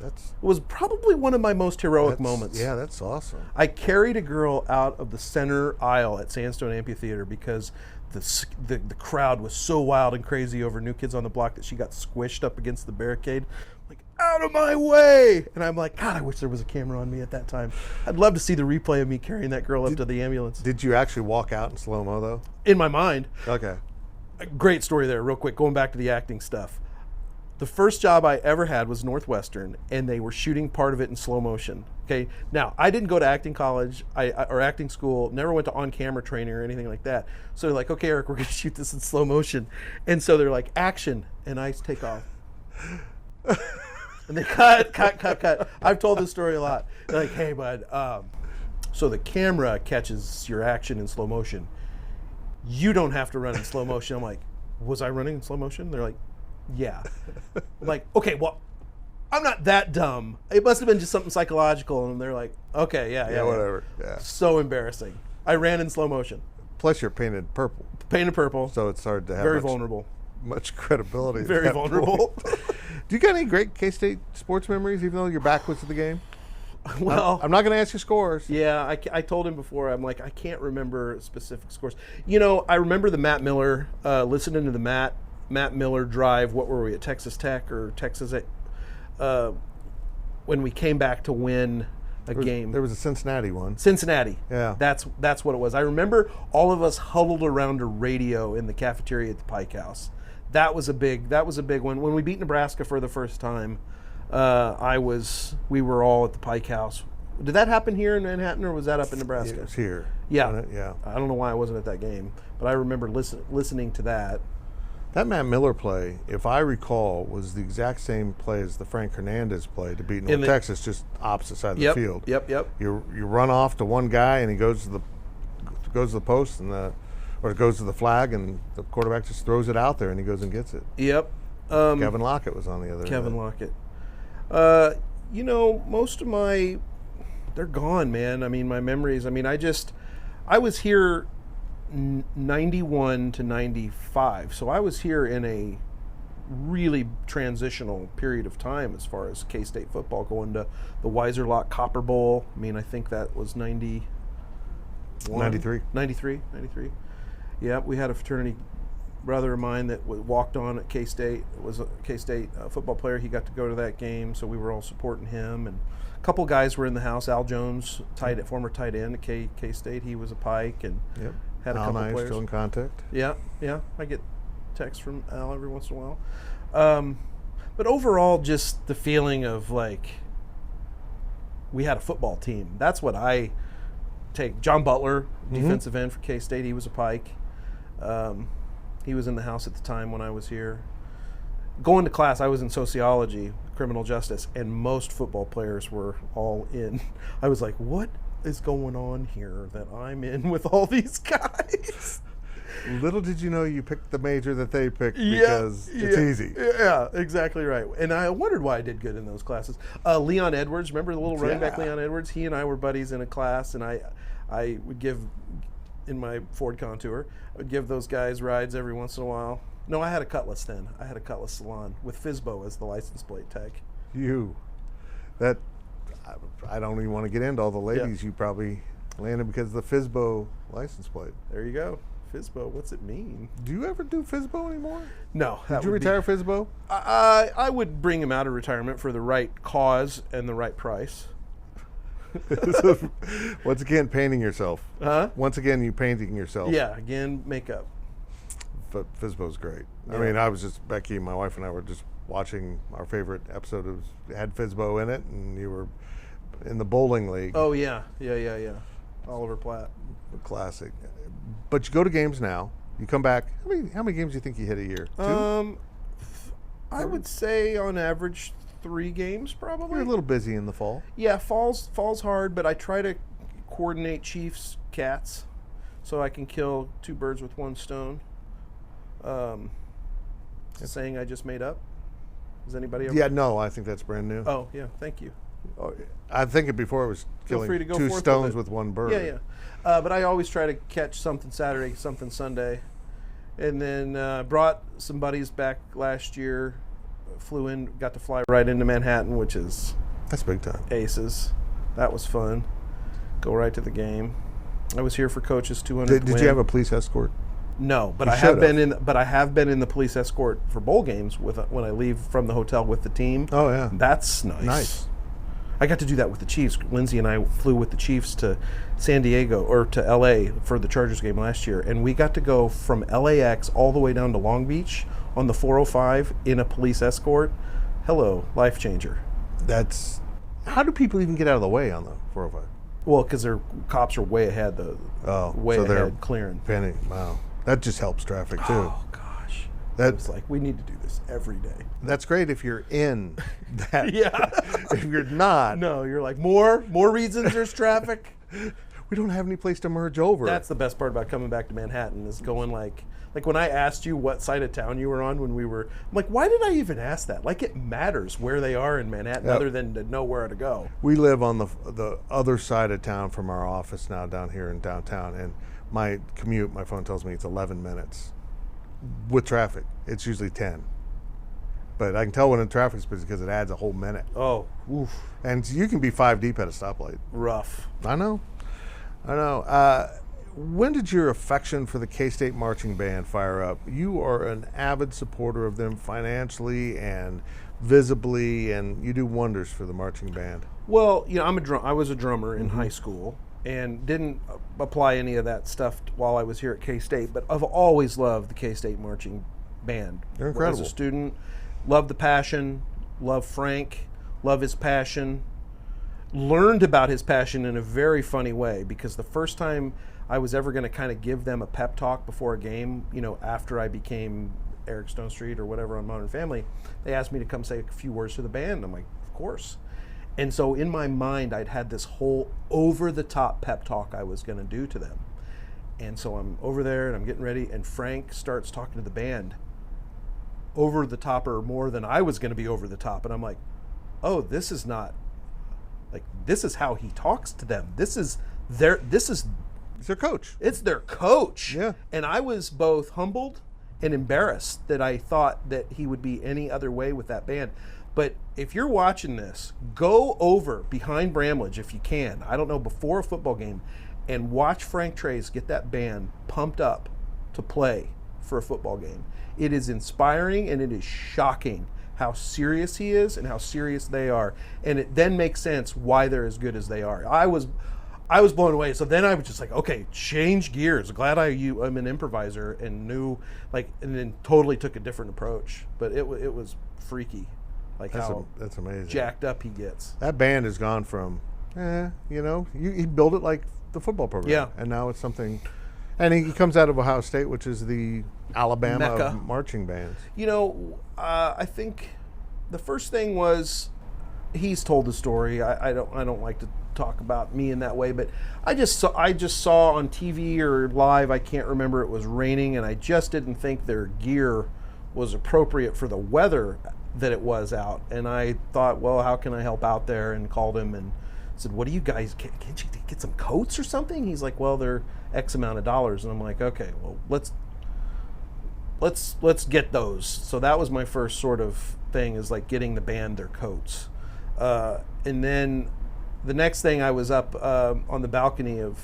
It was probably one of my most heroic moments. Yeah, that's awesome. I carried a girl out of the center aisle at Sandstone Amphitheater because the crowd was so wild and crazy over New Kids on the Block that she got squished up against the barricade. Like, out of my way! And I'm like, God, I wish there was a camera on me at that time. I'd love to see the replay of me carrying that girl up to the ambulance. Did you actually walk out in slow-mo, though? In my mind. Okay. A great story there, real quick, going back to the acting stuff. The first job I ever had was Northwestern, and they were shooting part of it in slow motion. Okay, now I didn't go to acting college or acting school, never went to on-camera training or anything like that. So they're like, okay, Eric, we're going to shoot this in slow motion. And so they're like, action, and I take off. And they cut. I've told this story a lot. They're like, hey, bud, so the camera catches your action in slow motion. You don't have to run in slow motion. I'm like, was I running in slow motion? They're like, yeah. I'm like, okay, well, I'm not that dumb. It must have been just something psychological. And they're like, okay, yeah. Whatever. Yeah. So embarrassing. I ran in slow motion. Plus, you're painted purple. Painted purple. So it's hard to have very vulnerable. Much credibility. Very vulnerable. Do you got any great K-State sports memories, even though your back was to the game? Well, I'm not going to ask you scores. Yeah, I told him before, I'm like, I can't remember specific scores. You know, I remember the Matt Miller, listening to the Matt Miller drive. What were we, at Texas Tech or Texas? When we came back to win a game. There was a Cincinnati one. Cincinnati. Yeah. That's what it was. I remember all of us huddled around a radio in the cafeteria at the Pike House. That was a big one. When we beat Nebraska for the first time, we were all at the Pike House. Did that happen here in Manhattan, or was that up in Nebraska? It was here. Yeah. Yeah. I don't know why I wasn't at that game, but I remember listening to that. That Matt Miller play, if I recall, was the exact same play as the Frank Hernandez play to beat North Texas, just opposite side of the field. Yep. You run off to one guy, and he goes to the post, or it goes to the flag, and the quarterback just throws it out there, and he goes and gets it. Yep. Kevin Lockett was on the other. Kevin Lockett. You know, most of they're gone, man. I mean, my memories. I mean, I was here 91 to 95, so I was here in a really transitional period of time as far as K-State football, going to the Weiserloch Copper Bowl. I mean, I think that was 93. Yeah, we had a fraternity brother of mine that walked on at K-State. It was a K-State football player. He got to go to that game, so we were all supporting him. And a couple guys were in the house. Al Jones, former tight end at K-State. He was a Pike, and had a couple players. Still in contact. Yeah. I get texts from Al every once in a while. But overall, just the feeling of like we had a football team. That's what I take. John Butler, defensive end for K-State. He was a Pike. He was in the house at the time when I was here. Going to class, I was in sociology, criminal justice, and most football players were all in. I was like, what is going on here that I'm in with all these guys? Little did you know you picked the major that they picked because it's easy. Yeah, exactly right. And I wondered why I did good in those classes. Leon Edwards, remember the little running back Leon Edwards? He and I were buddies in a class, and I would give, in my Ford Contour, I would give those guys rides every once in a while. No, I had a Cutlass then. I had a Cutlass Salon with Fizbo as the license plate tag. I don't even want to get into all the ladies you probably landed because of the Fizbo license plate. There you go. Fizbo, what's it mean? Do you ever do Fizbo anymore? No. Did you retire Fizbo? I would bring him out of retirement for the right cause and the right price. Once again, painting yourself. Huh? Once again, you painting yourself. Yeah, again, makeup. FSBO's great. Yeah. I mean, I was just, Becky, my wife and I were just watching our favorite episode. It had FSBO in it, and you were in the bowling league. Oh, yeah. Oliver Platt. Classic. But you go to games now. You come back. How many games do you think you hit a year? 2? I would say on average 3 games probably. You're a little busy in the fall. Yeah, fall's hard, but I try to coordinate Chiefs cats so I can kill 2 birds with 1 stone. It's a saying I just made up. Has anybody ever? Yeah, no, I think that's brand new. Oh, yeah, thank you. I think it before it was killing free to go 2 forth stones with with 1 bird. Yeah. But I always try to catch something Saturday, something Sunday. And then brought some buddies back last year, flew in, got to fly right into Manhattan, which is That's big time. aces. That was fun. Go right to the game. I was here for Coach's 200th Did you have a police escort? No, but You I have should been have. in. But I have been in the police escort for bowl games when I leave from the hotel with the team. Oh, yeah. That's nice. Nice. I got to do that with the Chiefs. Lindsay and I flew with the Chiefs to San Diego or to LA for the Chargers game last year, and we got to go from LAX all the way down to Long Beach on the 405 in a police escort. Hello, life changer. How do people even get out of the way on the 405? Well, because their cops are way ahead, way so they're ahead clearing. Wow. That just helps traffic, too. Oh gosh, it's like we need to do this every day. That's great if you're in that. Yeah. If you're not, No, you're like more reasons there's traffic. we don't have any place to merge over. That's the best part about coming back to Manhattan is going like when I asked you what side of town you were on when we were, I'm like, why did I even ask that? Like it matters where they are in Manhattan Yep. other than to know where to go. We live on the other side of town from our office now down here in downtown, and my commute, my phone tells me it's 11 minutes. With traffic, it's usually 10. But I can tell when the traffic's busy because it adds a whole minute. Oh, oof, And you can be 5 deep at a stoplight. rough. I know. When did your affection for the K-State marching band fire up? You are an avid supporter of them financially and visibly, and you do wonders for the marching band. Well, I was a drummer in high school and didn't apply any of that stuff while I was here at K-State, but I've always loved the K-State marching band. They're incredible. As a student, loved the passion, loved Frank, love his passion. Learned about his passion in a very funny way because the first time I was ever going to kind of give them a pep talk before a game, after I became Eric Stonestreet or whatever on Modern Family, they asked me to come say a few words to the band. I'm like, of course. And so in my mind, I'd had this whole over-the-top pep talk I was going to do to them. And so I'm over there and I'm getting ready, and Frank starts talking to the band over the top or more than I was going to be over the top. And I'm like, oh, this is not, like, this is how he talks to them. It's their coach. It's their coach. Yeah. And I was both humbled and embarrassed that I thought that he would be any other way with that band. But if you're watching this, go over behind Bramlage if you can. I don't know, before a football game, and watch Frank Trace get that band pumped up to play for a football game. It is inspiring and it is shocking how serious he is and how serious they are. And it then makes sense why they're as good as they are. I was blown away. So then I was just like, okay, change gears. Glad I'm an improviser and knew, and then totally took a different approach. But it was freaky, That's amazing. jacked up he gets. That band has gone from, he built it like the football program. Yeah. And now it's something, and he comes out of Ohio State, which is the Alabama Mecca of marching bands. I think the first thing was he's told the story. I don't like to talk about me in that way, but I just saw on TV or live, I can't remember, it was raining, and I just didn't think their gear was appropriate for the weather that it was out. And I thought, well, how can I help out there? And called him and said, what do you guys, can't you get some coats or something? He's like, well, they're X amount of dollars. And I'm like, okay, well, let's get those. So that was my first sort of thing, is like getting the band their coats. And then the next thing, I was up on the balcony of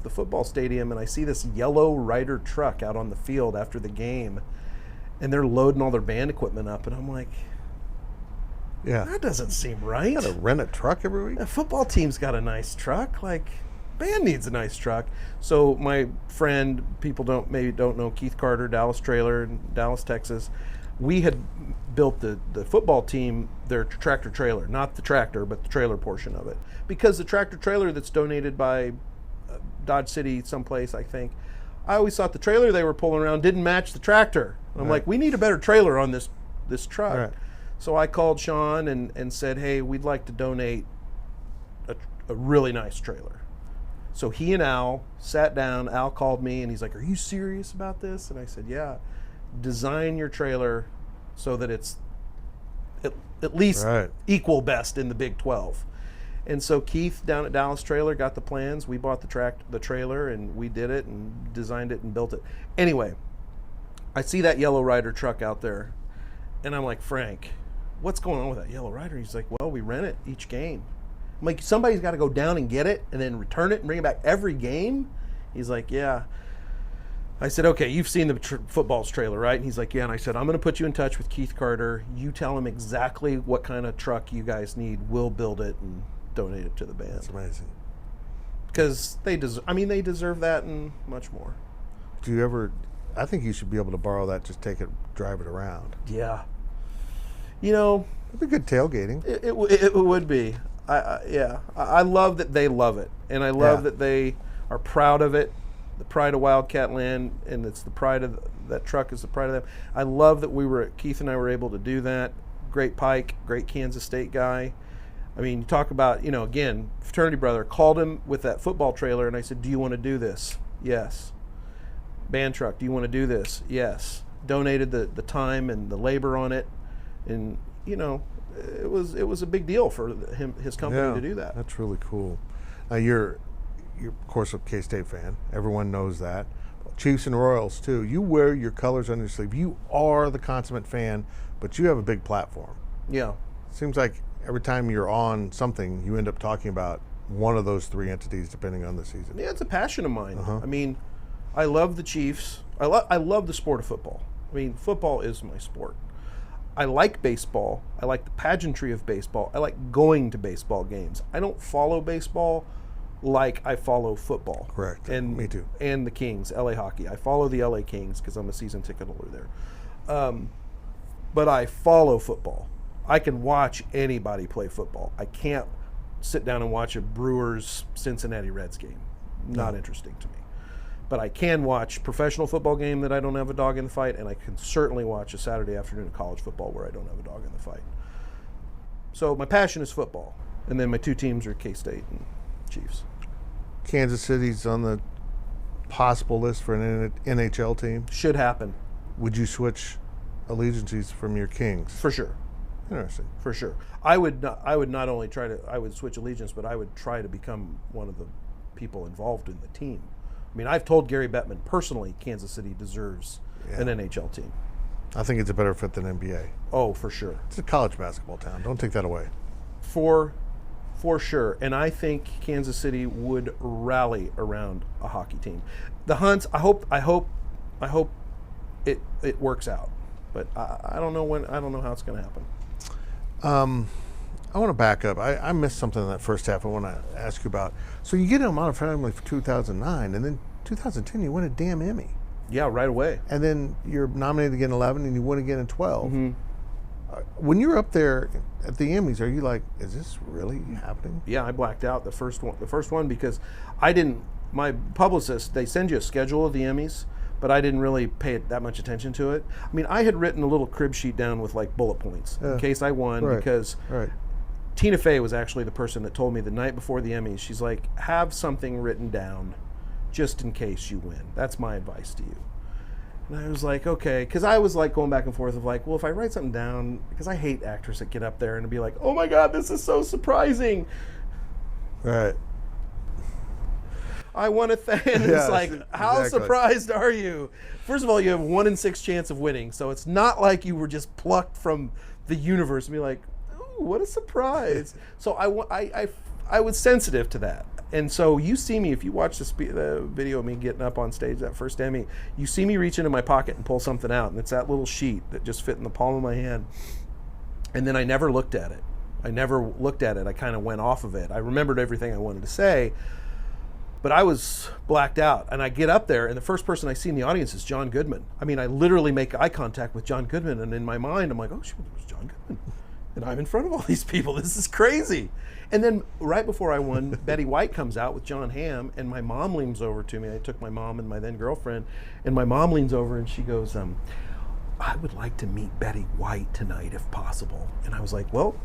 the football stadium, and I see this yellow Ryder truck out on the field after the game, and they're loading all their band equipment up, and I'm like, Yeah. that doesn't seem right. Gotta rent a truck every week? The football team's got a nice truck. Like, band needs a nice truck. So my friend, people don't know Keith Carter, Dallas Trailer in Dallas, Texas. We had built the football team their tractor trailer, not the tractor, but the trailer portion of it. Because the tractor trailer that's donated by Dodge City someplace, I think, I always thought the trailer they were pulling around didn't match the tractor. I'm like, we need a better trailer on this truck. Right. So I called Sean and said, hey, we'd like to donate a really nice trailer. So he and Al sat down. Al called me and he's like, are you serious about this? And I said, yeah. Design your trailer so that it's at least equal best in the Big 12. And so Keith down at Dallas Trailer got the plans. We bought the trailer and we did it and designed it and built it. Anyway, I see that Yellow Rider truck out there and I'm like, Frank, what's going on with that Yellow Rider? He's like, well, we rent it each game. I'm like, somebody's got to go down and get it and then return it and bring it back every game? He's like, yeah. I said, okay, you've seen the football's trailer, right? And he's like, yeah. And I said, I'm going to put you in touch with Keith Carter. You tell him exactly what kind of truck you guys need. We'll build it and donate it to the band. That's amazing. Because they deserve that and much more. Do you ever, I think you should be able to borrow that, just take it, drive it around. Yeah. You know. It'd be good tailgating. It would be. I love that they love it. And I love that they are proud of it. The pride of Wildcat Land, and it's the pride of that truck is the pride of them. I love that Keith and I were able to do that. Great Pike, great Kansas State guy. I mean, you talk about, again, fraternity brother, called him with that football trailer, and I said, do you want to do this? Yes. Band truck, do you want to do this? Yes. Donated the time and the labor on it, and, it was a big deal for his company to do that. That's really cool. Now, you're of course a K-State fan. Everyone knows that. Chiefs and Royals too. You wear your colors on your sleeve. You are the consummate fan, but you have a big platform. Yeah. Seems like every time you're on something, you end up talking about one of those three entities, depending on the season. Yeah, it's a passion of mine. I mean, I love the Chiefs. I love the sport of football. I mean, football is my sport. I like baseball. I like the pageantry of baseball. I like going to baseball games. I don't follow baseball like I follow football. Correct. And me too. And the Kings, LA Hockey. I follow the LA Kings because I'm a season ticket holder there. But I follow football. I can watch anybody play football. I can't sit down and watch a Brewers Cincinnati Reds game. Not interesting to me. But I can watch professional football game that I don't have a dog in the fight, and I can certainly watch a Saturday afternoon of college football where I don't have a dog in the fight. So my passion is football. And then my two teams are K-State and Chiefs. Kansas City's on the possible list for an NHL team. Should happen. Would you switch allegiances from your Kings? For sure. Interesting. For sure. I would not only I would switch allegiance, but I would try to become one of the people involved in the team. I mean, I've told Gary Bettman personally Kansas City deserves an NHL team. I think it's a better fit than NBA. Oh, for sure. It's a college basketball town. Don't take that away. For sure. And I think Kansas City would rally around a hockey team. The Hunts, I hope it works out. But I don't know when. I don't know how it's going to happen. I want to back up. I missed something in that first half I want to ask you about. So you get a Modern Family for 2009, and then 2010 you win a damn Emmy. Yeah, right away. And then you're nominated again in 11, and you win again in 12. Mm-hmm. When you're up there at the Emmys, are you like, is this really happening? Yeah, I blacked out the first one because I didn't. My publicist, they send you a schedule of the Emmys, but I didn't really pay that much attention to it. I mean, I had written a little crib sheet down with like bullet points in case I won because Tina Fey was actually the person that told me the night before the Emmys, she's like, have something written down just in case you win. That's my advice to you. And I was like, okay, because I was like going back and forth of like, well, if I write something down, because I hate actors that get up there and be like, oh my God, this is so surprising. Right. I won a thing. It's like, how surprised are you? First of all, you have 1 in 6 chance of winning, so it's not like you were just plucked from the universe and be like, ooh, what a surprise. So I was sensitive to that. And so you see me, if you watch the video of me getting up on stage that first Emmy, you see me reach into my pocket and pull something out, and it's that little sheet that just fit in the palm of my hand. And then I never looked at it. I kind of went off of it. I remembered everything I wanted to say. But I was blacked out, and I get up there, and the first person I see in the audience is John Goodman. I mean, I literally make eye contact with John Goodman, and in my mind, I'm like, oh, shoot, it was John Goodman. And I'm in front of all these people. This is crazy. And then right before I won, Betty White comes out with John Hamm, and my mom leans over to me. I took my mom and my then girlfriend, and my mom leans over, and she goes, I would like to meet Betty White tonight if possible. And I was like, well,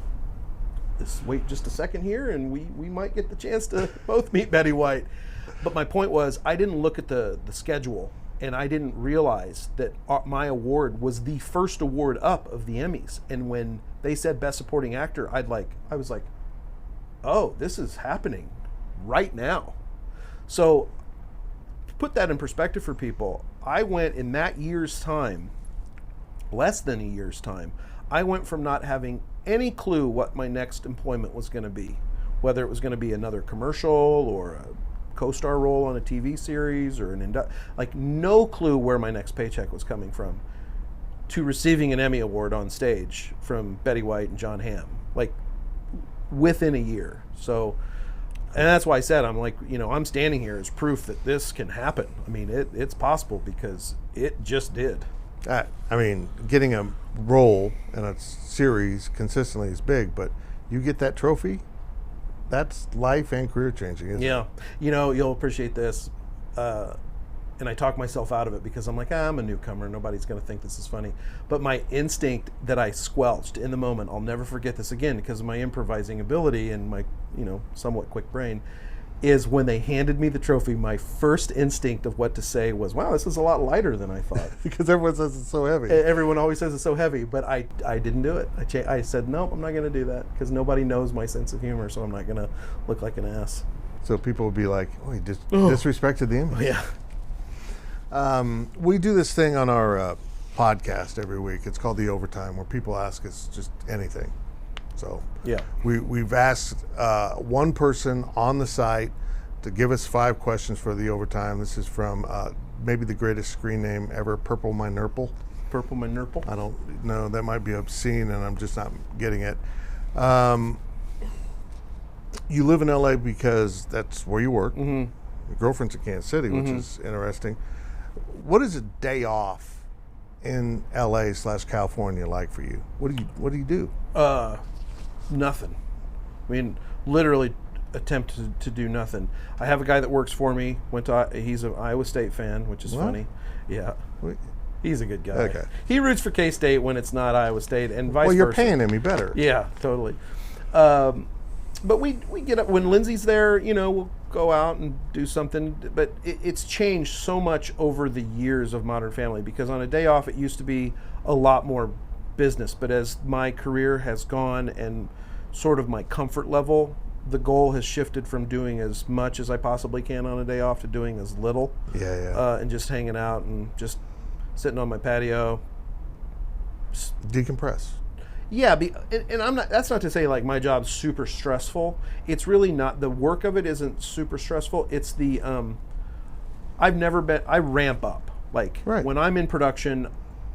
wait just a second here, and we might get the chance to both meet Betty White. But my point was, I didn't look at the schedule, and I didn't realize that my award was the first award up of the Emmys. And when they said Best Supporting Actor, I was like, oh, this is happening right now. So to put that in perspective for people, I went in that year's time, less than a year's time, I went from not having any clue what my next employment was going to be, whether it was going to be another commercial or a co-star role on a TV series or no clue where my next paycheck was coming from, to receiving an Emmy Award on stage from Betty White and John Hamm, like within a year. So, and that's why I said, I'm like, I'm standing here as proof that this can happen. I mean, it's possible because it just did. I mean, getting a role in a series consistently is big, but you get that trophy, that's life and career changing, isn't it? Yeah. You'll appreciate this. And I talk myself out of it because I'm like, I'm a newcomer. Nobody's going to think this is funny. But my instinct that I squelched in the moment, I'll never forget this again because of my improvising ability and my, somewhat quick brain, is when they handed me the trophy, my first instinct of what to say was, wow, this is a lot lighter than I thought. Because everyone says it's so heavy. Everyone always says it's so heavy, but I didn't do it. I said, nope, I'm not going to do that because nobody knows my sense of humor, so I'm not going to look like an ass. So people would be like, oh, he disrespected the image. Yeah. We do this thing on our podcast every week. It's called The Overtime, where people ask us just anything. So yeah, we've asked one person on the site to give us 5 questions for The Overtime. This is from maybe the greatest screen name ever, Purple My Nurple. Purple My Nurple? I don't know. That might be obscene, and I'm just not getting it. You live in LA because that's where you work. Mm-hmm. Your girlfriend's in Kansas City, which is interesting. What is a day off in LA/California like for you? What do you do? Nothing. I mean, literally attempt to do nothing. I have a guy that works for me. He's an Iowa State fan, which is funny. Yeah. He's a good guy. Okay. He roots for K-State when it's not Iowa State, and vice versa. Well, you're paying him. He better. Yeah, totally. But we get up when Lindsay's there. We'll go out and do something. But it's changed so much over the years of Modern Family because on a day off it used to be a lot more business. But as my career has gone and sort of my comfort level, the goal has shifted from doing as much as I possibly can on a day off to doing as little. Yeah. And just hanging out and just sitting on my patio. Decompress. Yeah, and I'm not. That's not to say like my job's super stressful. It's really not. The work of it isn't super stressful. It's the I ramp up. Like when I'm in production,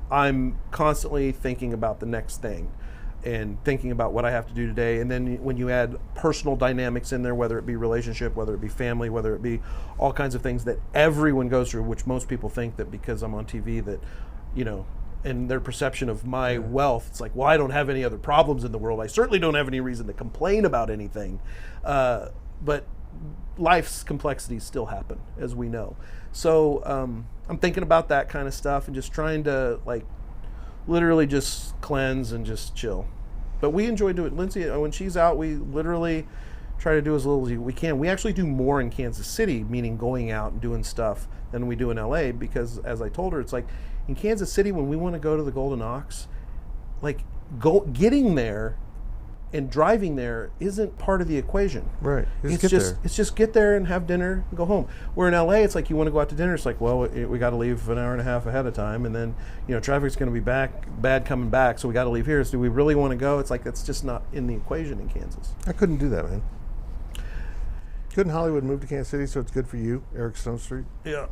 I'm constantly thinking about the next thing and thinking about what I have to do today. And then when you add personal dynamics in there, whether it be relationship, whether it be family, whether it be all kinds of things that everyone goes through, which most people think that because I'm on TV that, and their perception of my wealth, it's like, well, I don't have any other problems in the world. I certainly don't have any reason to complain about anything. But life's complexities still happen, as we know. So I'm thinking about that kind of stuff and just trying to literally just cleanse and just chill. But we enjoy doing it. Lindsay, when she's out, we literally try to do as little as we can. We actually do more in Kansas City, meaning going out and doing stuff, than we do in LA because, as I told her, it's like in Kansas City when we want to go to the Golden Ox, getting there and driving there isn't part of the equation. Right. It's just get there and have dinner and go home. Where in LA, it's like you want to go out to dinner. It's like, well, we got to leave an hour and a half ahead of time, and then traffic's going to be bad coming back, so we got to leave here. So do we really want to go? It's like that's just not in the equation in Kansas. I couldn't do that, man. Couldn't Hollywood move to Kansas City so it's good for you, Eric Stonestreet? Yeah.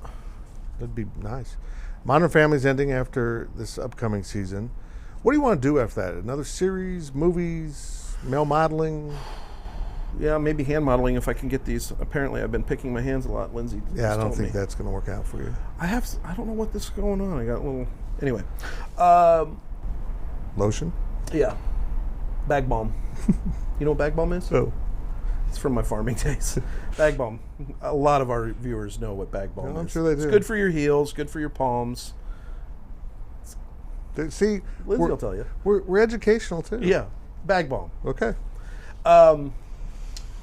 That'd be nice. Modern Family's ending after this upcoming season. What do you want to do after that? Another series, movies, male modeling? Yeah, maybe hand modeling if I can get these. Apparently, I've been picking my hands a lot. Lindsay. Yeah, I don't think me. that's going to work out for you. I don't know what this is going on. I got a little. Anyway. Lotion? Yeah. Bag balm. You know what bag balm is? Oh. It's from my farming days. Bag balm. A lot of our viewers know what bag balm is. I'm sure they do. It's good for your heels, good for your palms. See, Lindsay will tell you. We're educational too. Yeah. Bag balm. Okay.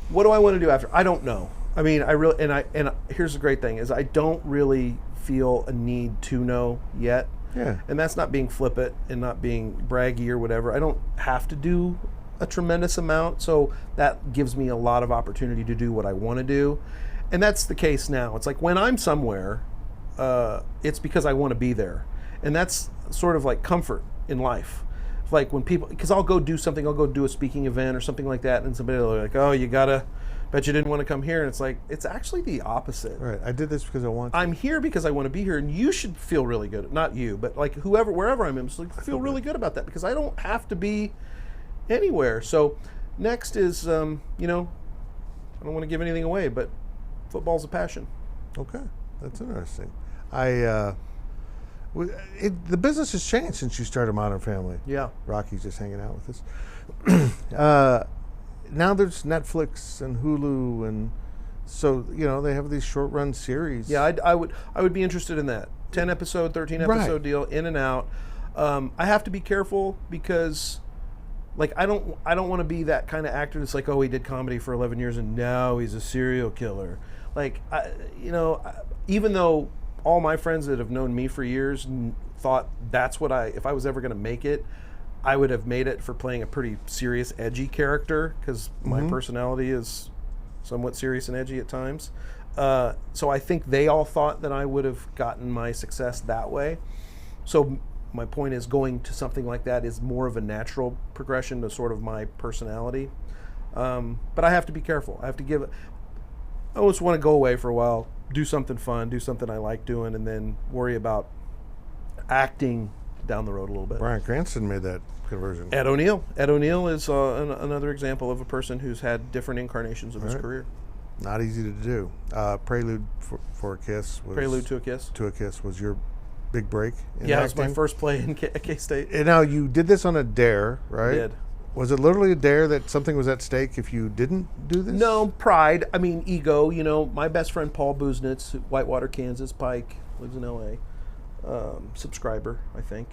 What do I want to do after? I don't know. I mean, I really and here's the great thing is I don't really feel a need to know yet. Yeah. And that's not being flippant and not being braggy or whatever. I don't have to do a tremendous amount, so that gives me a lot of opportunity to do what I want to do. And that's the case now. It's like when I'm somewhere, it's because I want to be there. And that's sort of like comfort in life. Like when people, because I'll go do something, I'll go do a speaking event or something like that, and somebody will be like, oh, bet you didn't want to come here. And it's like, it's actually the opposite. Right. I did this because I want to. I'm here because I want to be here, and you should feel really good. Not you, but like wherever I'm in, like, feel really good about that because I don't have to be anywhere. So next is, I don't want to give anything away, but football's a passion. Okay. That's interesting. The business has changed since you started Modern Family. Yeah. Rocky's just hanging out with us. Now there's Netflix and Hulu, and so they have these short-run series. Yeah, I would be interested in that 10-episode, 13-episode deal, in and out. I have to be careful because, like, I don't want to be that kind of actor that's like, oh, he did comedy for 11 years and now he's a serial killer. Like, even though all my friends that have known me for years thought that's what if I was ever going to make it, I would have made it for playing a pretty serious, edgy character because my personality is somewhat serious and edgy at times. So I think they all thought that I would have gotten my success that way. So my point is going to something like that is more of a natural progression to sort of my personality. But I have to be careful. I just want to go away for a while, do something fun, do something I like doing, and then worry about acting down the road a little bit. Bryan Cranston made that conversion. Ed O'Neill. Ed O'Neill is another example of a person who's had different incarnations of his career. Not easy to do. Prelude for a Kiss. Prelude to a Kiss. To a Kiss was your big break in Yeah, acting? it was my first play in K-State. And now you did this on a dare, right? I did. Was it literally a dare that something was at stake if you didn't do this? No, pride. I mean, ego. My best friend Paul Buznitz, Whitewater, Kansas, Pike, lives in L.A. Subscriber, I think.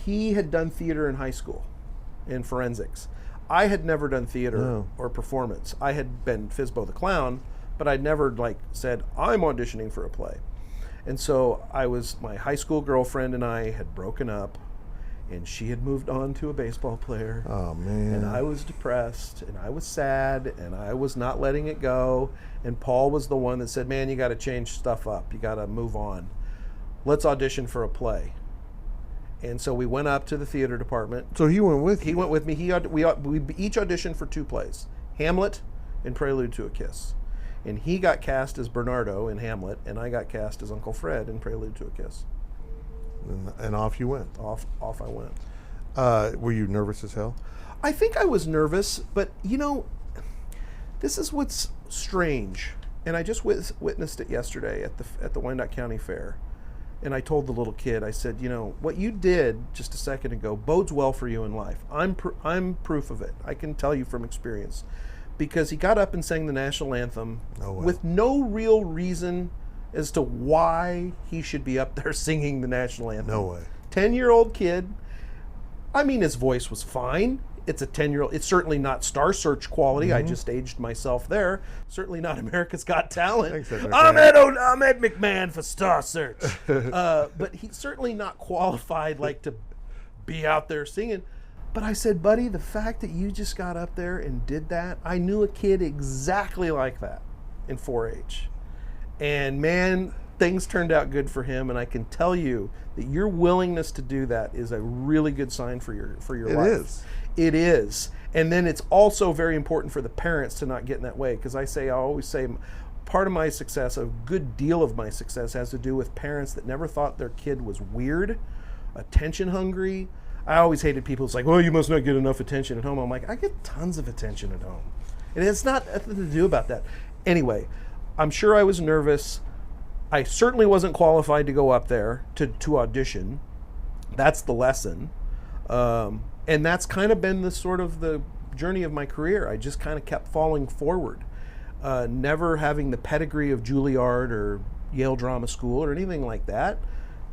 He had done theater in high school in forensics. I had never done theater or performance. I had been Fizbo the Clown, but I'd never said, I'm auditioning for a play. And so my high school girlfriend and I had broken up, and she had moved on to a baseball player. Oh, man. And I was depressed, and I was sad, and I was not letting it go. And Paul was the one that said, man, you got to change stuff up. You got to move on. Let's audition for a play. And so we went up to the theater department. So he went with you? He went with me. We each auditioned for 2 plays, Hamlet and Prelude to a Kiss. And he got cast as Bernardo in Hamlet, and I got cast as Uncle Fred in Prelude to a Kiss. And off you went. Off I went. Were you nervous as hell? I think I was nervous, but this is what's strange. And I just witnessed it yesterday at the Wyandotte County Fair. And I told the little kid, I said, what you did just a second ago bodes well for you in life. I'm proof of it. I can tell you from experience. Because he got up and sang the national anthem with no real reason as to why he should be up there singing the national anthem. No way. 10-year-old kid. I mean, his voice was fine. It's a 10-year-old. It's certainly not Star Search quality. I just aged myself there. Certainly not America's Got Talent. I'm Ed McMahon for Star Search. But he's certainly not qualified to be out there singing. But I said, buddy, the fact that you just got up there and did that, I knew a kid exactly like that in 4-H. And man, things turned out good for him, and I can tell you that your willingness to do that is a really good sign for your life. It is. It is. And then it's also very important for the parents to not get in that way, because I always say part of my success, a good deal of my success, has to do with parents that never thought their kid was weird, attention hungry. I always hated people. It's like, well, you must not get enough attention at home. I'm like, I get tons of attention at home. And it's not nothing to do about that. Anyway, I'm sure I was nervous. I certainly wasn't qualified to go up there to audition. That's the lesson. And that's kind of been the sort of the journey of my career. I just kind of kept falling forward. Never having the pedigree of Juilliard or Yale Drama School or anything like that.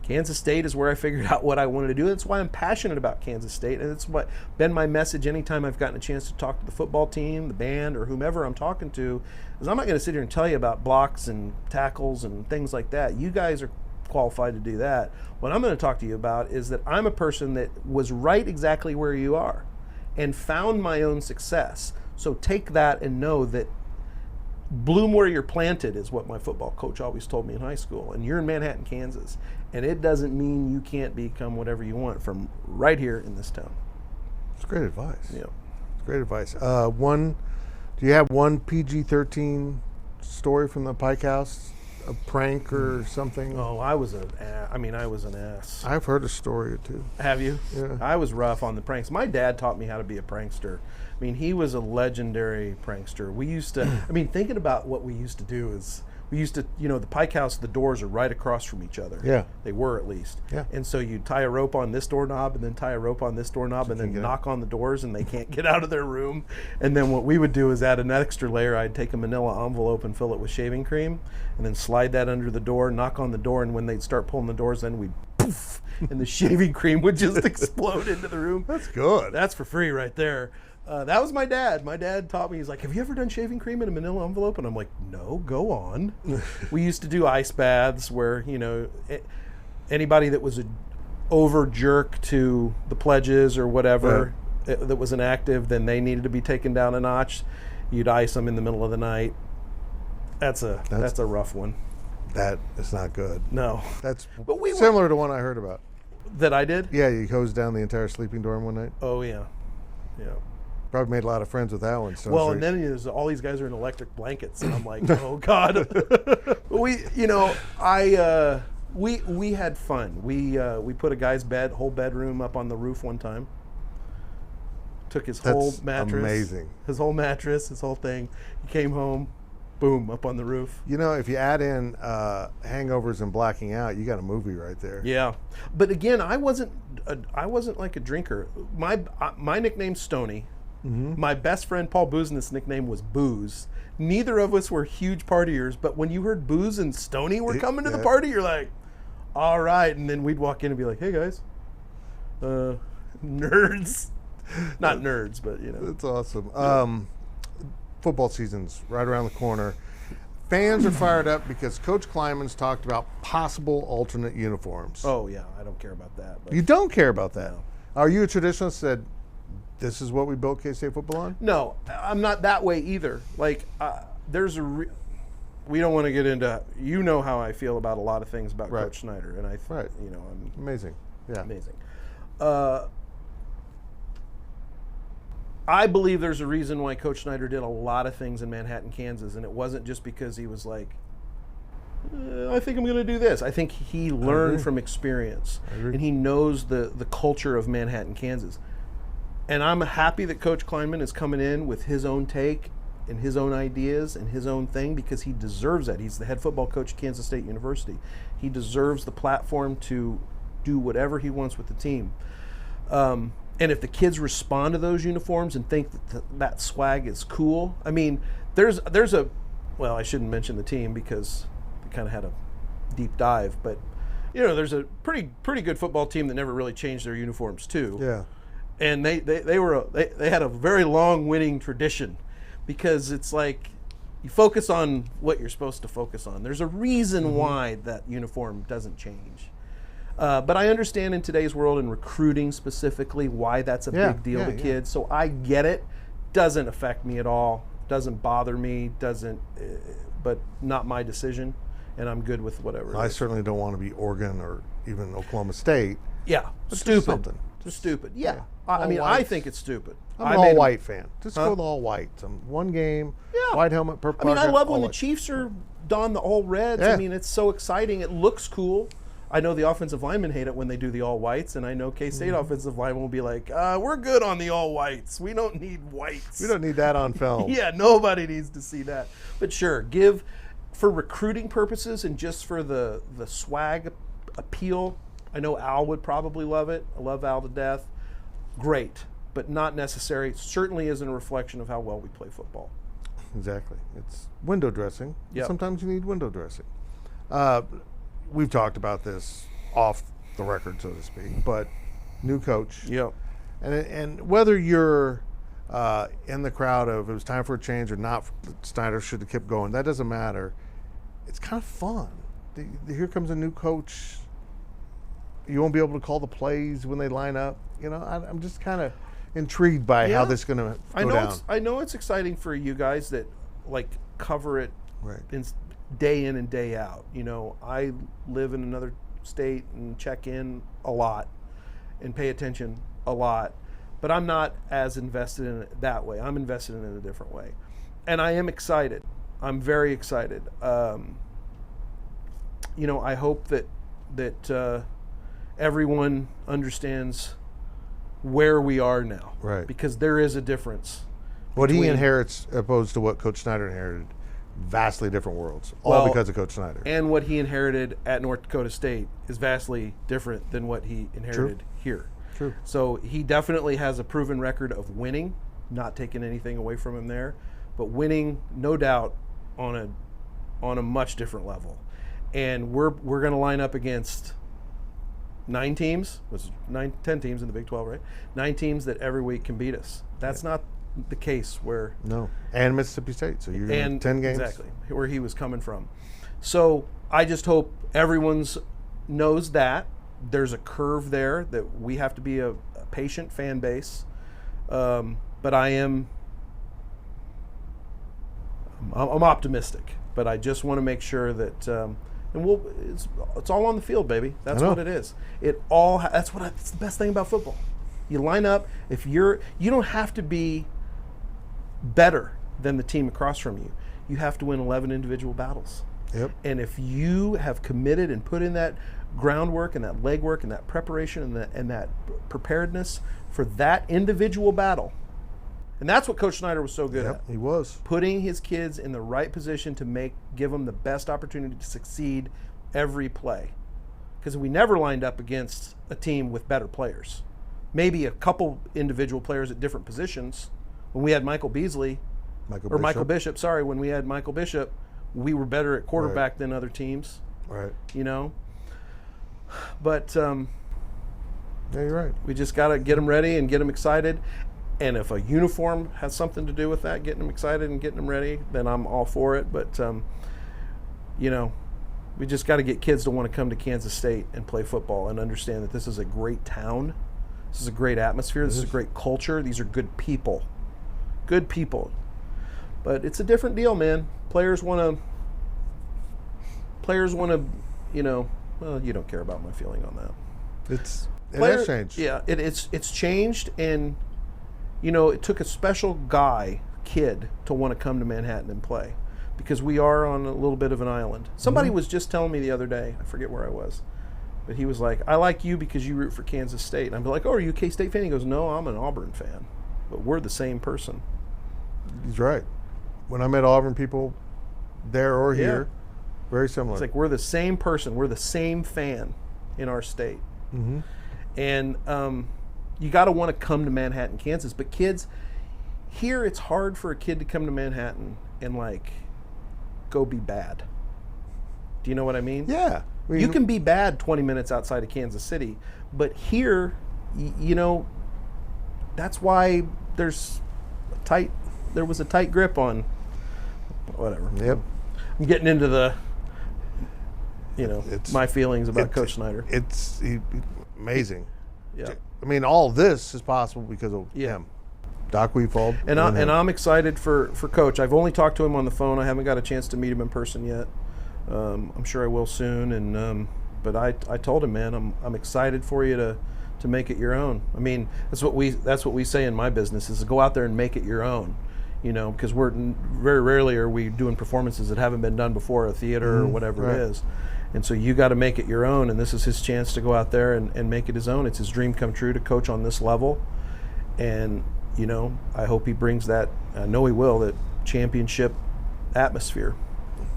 Kansas State is where I figured out what I wanted to do. That's why I'm passionate about Kansas State, and it's what been my message anytime I've gotten a chance to talk to the football team, the band, or whomever I'm talking to, is I'm not going to sit here and tell you about blocks and tackles and things like that. You guys are qualified to do that. What I'm going to talk to you about is that I'm a person that was right exactly where you are and found my own success. So take that and know that bloom where you're planted is what my football coach always told me in high school. And you're in Manhattan, Kansas. And it doesn't mean you can't become whatever you want from right here in this town. It's great advice. Yeah. It's great advice. Do you have one PG-13 story from the Pike House? A prank or something? Oh, I was an ass. I've heard a story or two. Have you? Yeah. I was rough on the pranks. My dad taught me how to be a prankster. I mean, he was a legendary prankster. We used to, thinking about what we used to do is, we used to, the Pike House, the doors are right across from each other. Yeah. They were at least. Yeah. And so you tie a rope on this doorknob and then tie a rope on this doorknob and then knock on the doors and they can't get out of their room. And then what we would do is add an extra layer. I'd take a manila envelope and fill it with shaving cream and then slide that under the door, knock on the door, and when they'd start pulling the doors, then we'd poof, and the shaving cream would just explode into the room. That's good. That's for free right there. That was my dad. My dad taught me, he's like, have you ever done shaving cream in a manila envelope? And I'm like, no, go on. We used to do ice baths where, anybody that was an over jerk to the pledges or whatever that was inactive, then they needed to be taken down a notch. You'd ice them in the middle of the night. That's a rough one. That is not good. No. That's similar to one I heard about. That I did? Yeah, you hosed down the entire sleeping dorm one night. Oh, yeah. Yeah. Probably made a lot of friends with that one. Well, and then all these guys are in electric blankets, and I'm like, oh God. We had fun. We put a guy's whole bedroom up on the roof one time. Took his whole mattress. Amazing. His whole mattress, his whole thing. He came home, boom, up on the roof. If you add in hangovers and blacking out, you got a movie right there. Yeah, but again, I wasn't like a drinker. My nickname's Stoney. Mm-hmm. My best friend Paul Boozness' nickname was Booze. Neither of us were huge partiers, but when you heard Booze and Stoney were coming to the party, you're like, all right. And then we'd walk in and be like, hey guys, nerds. Not nerds, but That's awesome. Football season's right around the corner. Fans are fired up because Coach Kleinman's talked about possible alternate uniforms. Oh yeah, I don't care about that. But you don't care about that? No. Are you a traditionalist that this is what we built K-State football on? No, I'm not that way either. Like, we don't want to get into, how I feel about a lot of things about Coach Snyder, and I'm amazing. Yeah, amazing. I believe there's a reason why Coach Snyder did a lot of things in Manhattan, Kansas, and it wasn't just because he was like, I think I'm going to do this. I think he learned from experience, and he knows the culture of Manhattan, Kansas. And I'm happy that Coach Kleinman is coming in with his own take and his own ideas and his own thing because he deserves that. He's the head football coach at Kansas State University. He deserves the platform to do whatever he wants with the team. And if the kids respond to those uniforms and think that swag is cool, there's a, well, I shouldn't mention the team because they kind of had a deep dive, but there's a pretty good football team that never really changed their uniforms too. Yeah. And they had a very long winning tradition because it's like you focus on what you're supposed to focus on. There's a reason why that uniform doesn't change. But I understand in today's world and recruiting specifically why that's a big deal to kids. So I get it. Doesn't affect me at all. Doesn't bother me. But not my decision. And I'm good with whatever. I certainly don't want to be Oregon or even Oklahoma State. Yeah, stupid. Just stupid. Yeah. I think it's stupid. I'm an all-white fan. Just go with all white. One game, white helmet per parka. I love when the Chiefs are don the all reds. Yeah. It's so exciting. It looks cool. I know the offensive linemen hate it when they do the all whites, and I know K-State offensive linemen will be like, we're good on the all whites. We don't need whites. We don't need that on film. Yeah, nobody needs to see that. But sure, give for recruiting purposes and just for the swag appeal. I know Al would probably love it. I love Al to death. Great, but not necessary. It certainly isn't a reflection of how well we play football. Exactly. It's window dressing. Yep. Sometimes you need window dressing. We've talked about this off the record, so to speak, but new coach. Yep. And whether you're in the crowd of it was time for a change or not, Snyder should have kept going, that doesn't matter. It's kind of fun. Here comes a new coach. You won't be able to call the plays when they line up. You know, I'm just kind of intrigued by how this is going to go down. I know it's exciting for you guys that like cover it day in and day out. You know, I live in another state and check in a lot and pay attention a lot, but I'm not as invested in it that way. I'm invested in it a different way, and I am excited. I'm very excited. You know, I hope that everyone understands where we are now, right? Because there is a difference. What he inherits opposed to what Coach Snyder inherited, vastly different worlds, all because of Coach Snyder. And what he inherited at North Dakota State is vastly different than what he inherited here. True. So he definitely has a proven record of winning, not taking anything away from him there, but winning, no doubt, on a much different level. And we're going to line up against 9 teams, which is 10 teams in the Big 12, right? 9 teams that every week can beat us. That's not the case where... No. And Mississippi State, so you're going to 10 games? Exactly, where he was coming from. So I just hope everyone's knows that. There's a curve there that we have to be a patient fan base. But I'm optimistic. But I just want to make sure that... it's all on the field, baby. That's what it is. That's the best thing about football. You line up. You don't have to be better than the team across from you. You have to win 11 individual battles. Yep. And if you have committed and put in that groundwork and that legwork and that preparation and that preparedness for that individual battle, and that's what Coach Snyder was so good at. He was. Putting his kids in the right position to give them the best opportunity to succeed every play. Because we never lined up against a team with better players. Maybe a couple individual players at different positions. When we had Michael Bishop, when we had Michael Bishop, we were better at quarterback than other teams. Right. You know? But yeah, you're right. We just got to get them ready and get them excited. And if a uniform has something to do with that, getting them excited and getting them ready, then I'm all for it. But, you know, we just got to get kids to want to come to Kansas State and play football and understand that this is a great town. This is a great atmosphere. This is a great culture. These are good people. Good people. But it's a different deal, man. Players want to, you know, well, you don't care about my feeling on that. It has changed. Yeah, it's changed, and you know, it took a special kid to want to come to Manhattan and play, because we are on a little bit of an island. Somebody was just telling me the other day, I forget where I was, but he was like, I like you because you root for Kansas State. And I'd be like, oh, are you a K-State fan? He goes, no, I'm an Auburn fan. But we're the same person. He's right. When I met Auburn people there or here, very similar. It's like we're the same person. We're the same fan in our state. Mm-hmm. And you got to want to come to Manhattan, Kansas. But kids, here it's hard for a kid to come to Manhattan and like go be bad. Do you know what I mean? Yeah. You can be bad 20 minutes outside of Kansas City, but here, you know, that's why there was a tight grip on whatever. Yep. I'm getting into the, you know, my feelings about Coach Snyder. It's amazing. Yeah. I mean, all this is possible because of him. Doc Weefold. And I'm excited for Coach. I've only talked to him on the phone. I haven't got a chance to meet him in person yet. I'm sure I will soon. And but I told him, man, I'm excited for you to make it your own. I mean, that's what we say in my business is to go out there and make it your own. You know, because we're very rarely are we doing performances that haven't been done before, a theater or whatever it is. And so you got to make it your own, and this is his chance to go out there and make it his own. It's his dream come true to coach on this level. And, you know, I hope he brings that, I know he will, that championship atmosphere.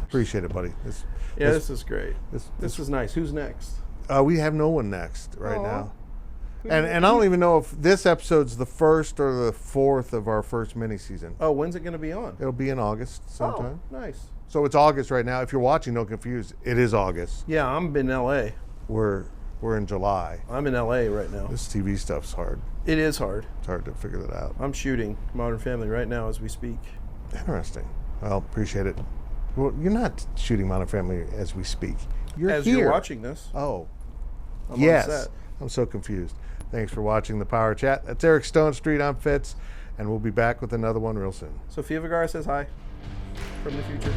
Appreciate it, buddy. This is great. This was nice. Who's next? We have no one next right now. And I don't even know if this episode's the first or the fourth of our first mini season. Oh, when's it going to be on? It'll be in August sometime. Oh, nice. So it's August right now. If you're watching, don't confuse. It is August. Yeah, I'm in LA. We're in July. I'm in LA right now. This TV stuff's hard. It is hard. It's hard to figure that out. I'm shooting Modern Family right now as we speak. Interesting. Well, appreciate it. Well, you're not shooting Modern Family as we speak. You're as here. You're watching this. Oh. I'm yes. on set. I'm so confused. Thanks for watching the Power Chat. That's Eric Stonestreet. I'm Fitz, and we'll be back with another one real soon. Sofia Vergara says hi from the future.